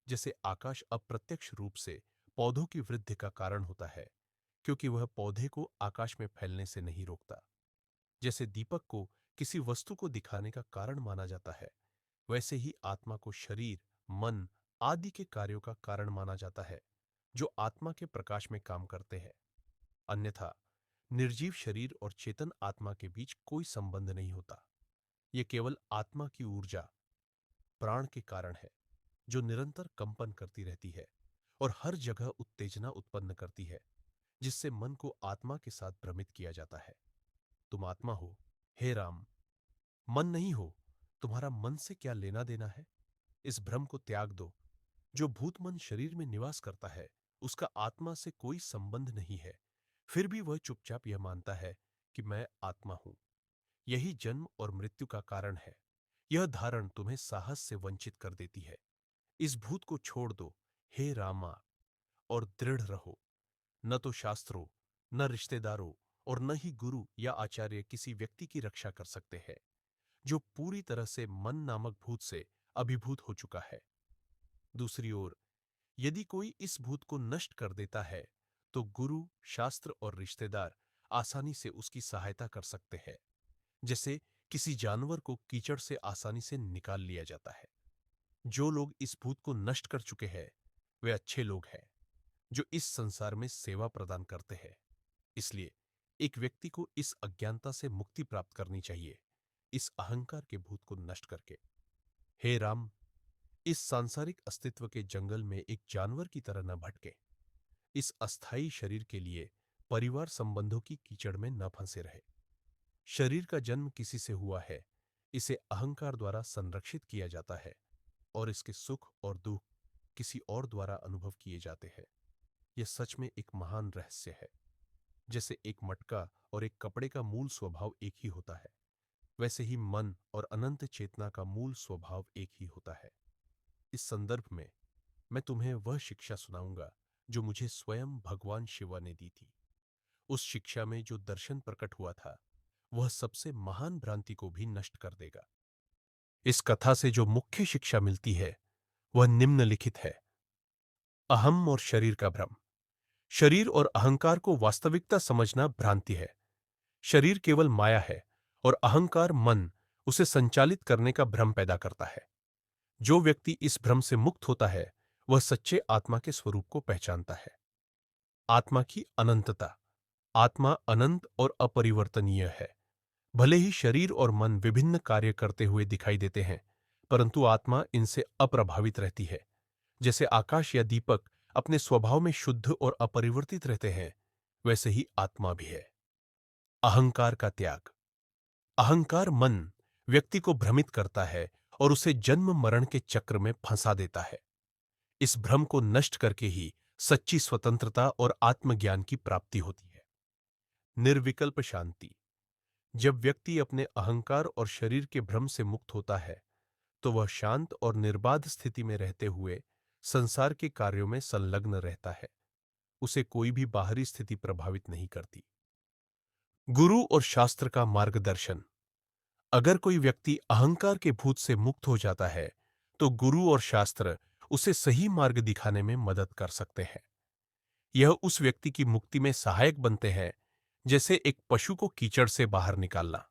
जैसे आकाश अप्रत्यक्ष रूप से पौधों की वृद्धि का कारण होता है, क्योंकि वह पौधे को आकाश में फैलने से नहीं रोकता। जैसे दीपक को किसी वस्तु को दिखाने का कारण माना जाता है, वैसे ही आत्मा को शरीर, मन आदि के कार्यों का कारण माना जाता है, जो आत्मा के प्रकाश में काम करते हैं। अन्यथा निर्जीव शरीर और चेतन आत्मा के बीच कोई संबंध नहीं होता। यह केवल आत्मा की ऊर्जा, प्राण के कारण है, जो निरंतर कंपन करती रहती है और हर जगह उत्तेजना उत्पन्न करती है, जिससे मन को आत्मा के साथ भ्रमित किया जाता है। तुम आत्मा हो, हे राम, मन नहीं हो। तुम्हारा मन से क्या लेना देना है? इस भ्रम को त्याग दो। जो भूत मन शरीर में निवास करता है, उसका आत्मा से कोई संबंध नहीं है। फिर भी वह चुपचाप यह मानता है कि मैं आत्मा हूं। यही जन्म और मृत्यु का कारण है। यह धारण तुम्हें साहस से वंचित कर देती है। इस भूत को छोड़ दो, हे रामा, और दृढ़ रहो। न तो शास्त्रों, न रिश्तेदारों और न ही गुरु या आचार्य किसी व्यक्ति की रक्षा कर सकते हैं, जो पूरी तरह से मन नामक भूत से अभिभूत हो चुका है। दूसरी ओर, यदि कोई इस भूत को नष्ट कर देता है, तो गुरु, शास्त्र और रिश्तेदार आसानी से उसकी सहायता कर सकते हैं, जैसे किसी जानवर को कीचड़ से आसानी से निकाल लिया जाता है। जो लोग इस भूत को नष्ट कर चुके हैं, वे अच्छे लोग हैं, जो इस संसार में सेवा प्रदान करते हैं। इसलिए एक व्यक्ति को इस अज्ञानता से मुक्ति प्राप्त करनी चाहिए, इस अहंकार के भूत को नष्ट करके। हे राम, इस सांसारिक अस्तित्व के जंगल में एक जानवर की तरह न भटके। इस अस्थायी शरीर के लिए परिवार संबंधों की कीचड़ में न फंसे रहे। शरीर का जन्म किसी से हुआ है, इसे अहंकार द्वारा संरक्षित किया जाता है और इसके सुख और दुख किसी और द्वारा अनुभव किए जाते हैं। यह सच में एक महान रहस्य है। जैसे एक मटका और एक कपड़े का मूल स्वभाव एक ही होता है, वैसे ही मन और अनंत चेतना का मूल स्वभाव एक ही होता है। इस संदर्भ में मैं तुम्हें वह शिक्षा सुनाऊंगा जो मुझे स्वयं भगवान शिवा ने दी थी। उस शिक्षा में जो दर्शन प्रकट हुआ था, वह सबसे महान भ्रांति को भी नष्ट कर देगा। इस कथा से जो मुख्य शिक्षा मिलती है, वह निम्नलिखित है। अहम और शरीर का भ्रम। शरीर और अहंकार को वास्तविकता समझना भ्रांति है। शरीर केवल माया है और अहंकार, मन, उसे संचालित करने का भ्रम पैदा करता है। जो व्यक्ति इस भ्रम से मुक्त होता है, वह सच्चे आत्मा के स्वरूप को पहचानता है। आत्मा की अनंतता। आत्मा अनंत और अपरिवर्तनीय है। भले ही शरीर और मन विभिन्न कार्य करते हुए दिखाई देते हैं, परंतु आत्मा इनसे अप्रभावित रहती है। जैसे आकाश या दीपक अपने स्वभाव में शुद्ध और अपरिवर्तित रहते हैं, वैसे ही आत्मा भी है। अहंकार का त्याग। अहंकार मन व्यक्ति को भ्रमित करता है और उसे जन्म मरण के चक्र में फंसा देता है। इस भ्रम को नष्ट करके ही सच्ची स्वतंत्रता और आत्मज्ञान की प्राप्ति होती है। निर्विकल्प शांति। जब व्यक्ति अपने अहंकार और शरीर के भ्रम से मुक्त होता है, तो वह शांत और निर्बाध स्थिति में रहते हुए संसार के कार्यों में संलग्न रहता है। उसे कोई भी बाहरी स्थिति प्रभावित नहीं करती। गुरु और शास्त्र का मार्गदर्शन। अगर कोई व्यक्ति अहंकार के भूत से मुक्त हो जाता है, तो गुरु और शास्त्र उसे सही मार्ग दिखाने में मदद कर सकते हैं। यह उस व्यक्ति की मुक्ति में सहायक बनते हैं जैसे एक पशु को कीचड़ से बाहर निकालना।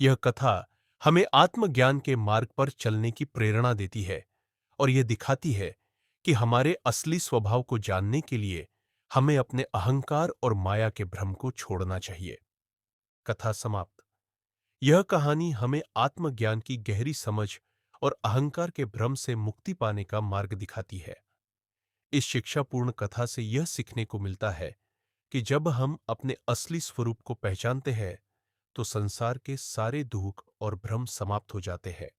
यह कथा हमें आत्मज्ञान के मार्ग पर चलने की प्रेरणा देती है और यह दिखाती है कि हमारे असली स्वभाव को जानने के लिए हमें अपने अहंकार और माया के भ्रम को छोड़ना चाहिए। कथा समाप्त। यह कहानी हमें आत्मज्ञान की गहरी समझ और अहंकार के भ्रम से मुक्ति पाने का मार्ग दिखाती है। इस शिक्षापूर्ण कथा से यह सीखने को मिलता है कि जब हम अपने असली स्वरूप को पहचानते हैं तो संसार के सारे दुख और भ्रम समाप्त हो जाते हैं।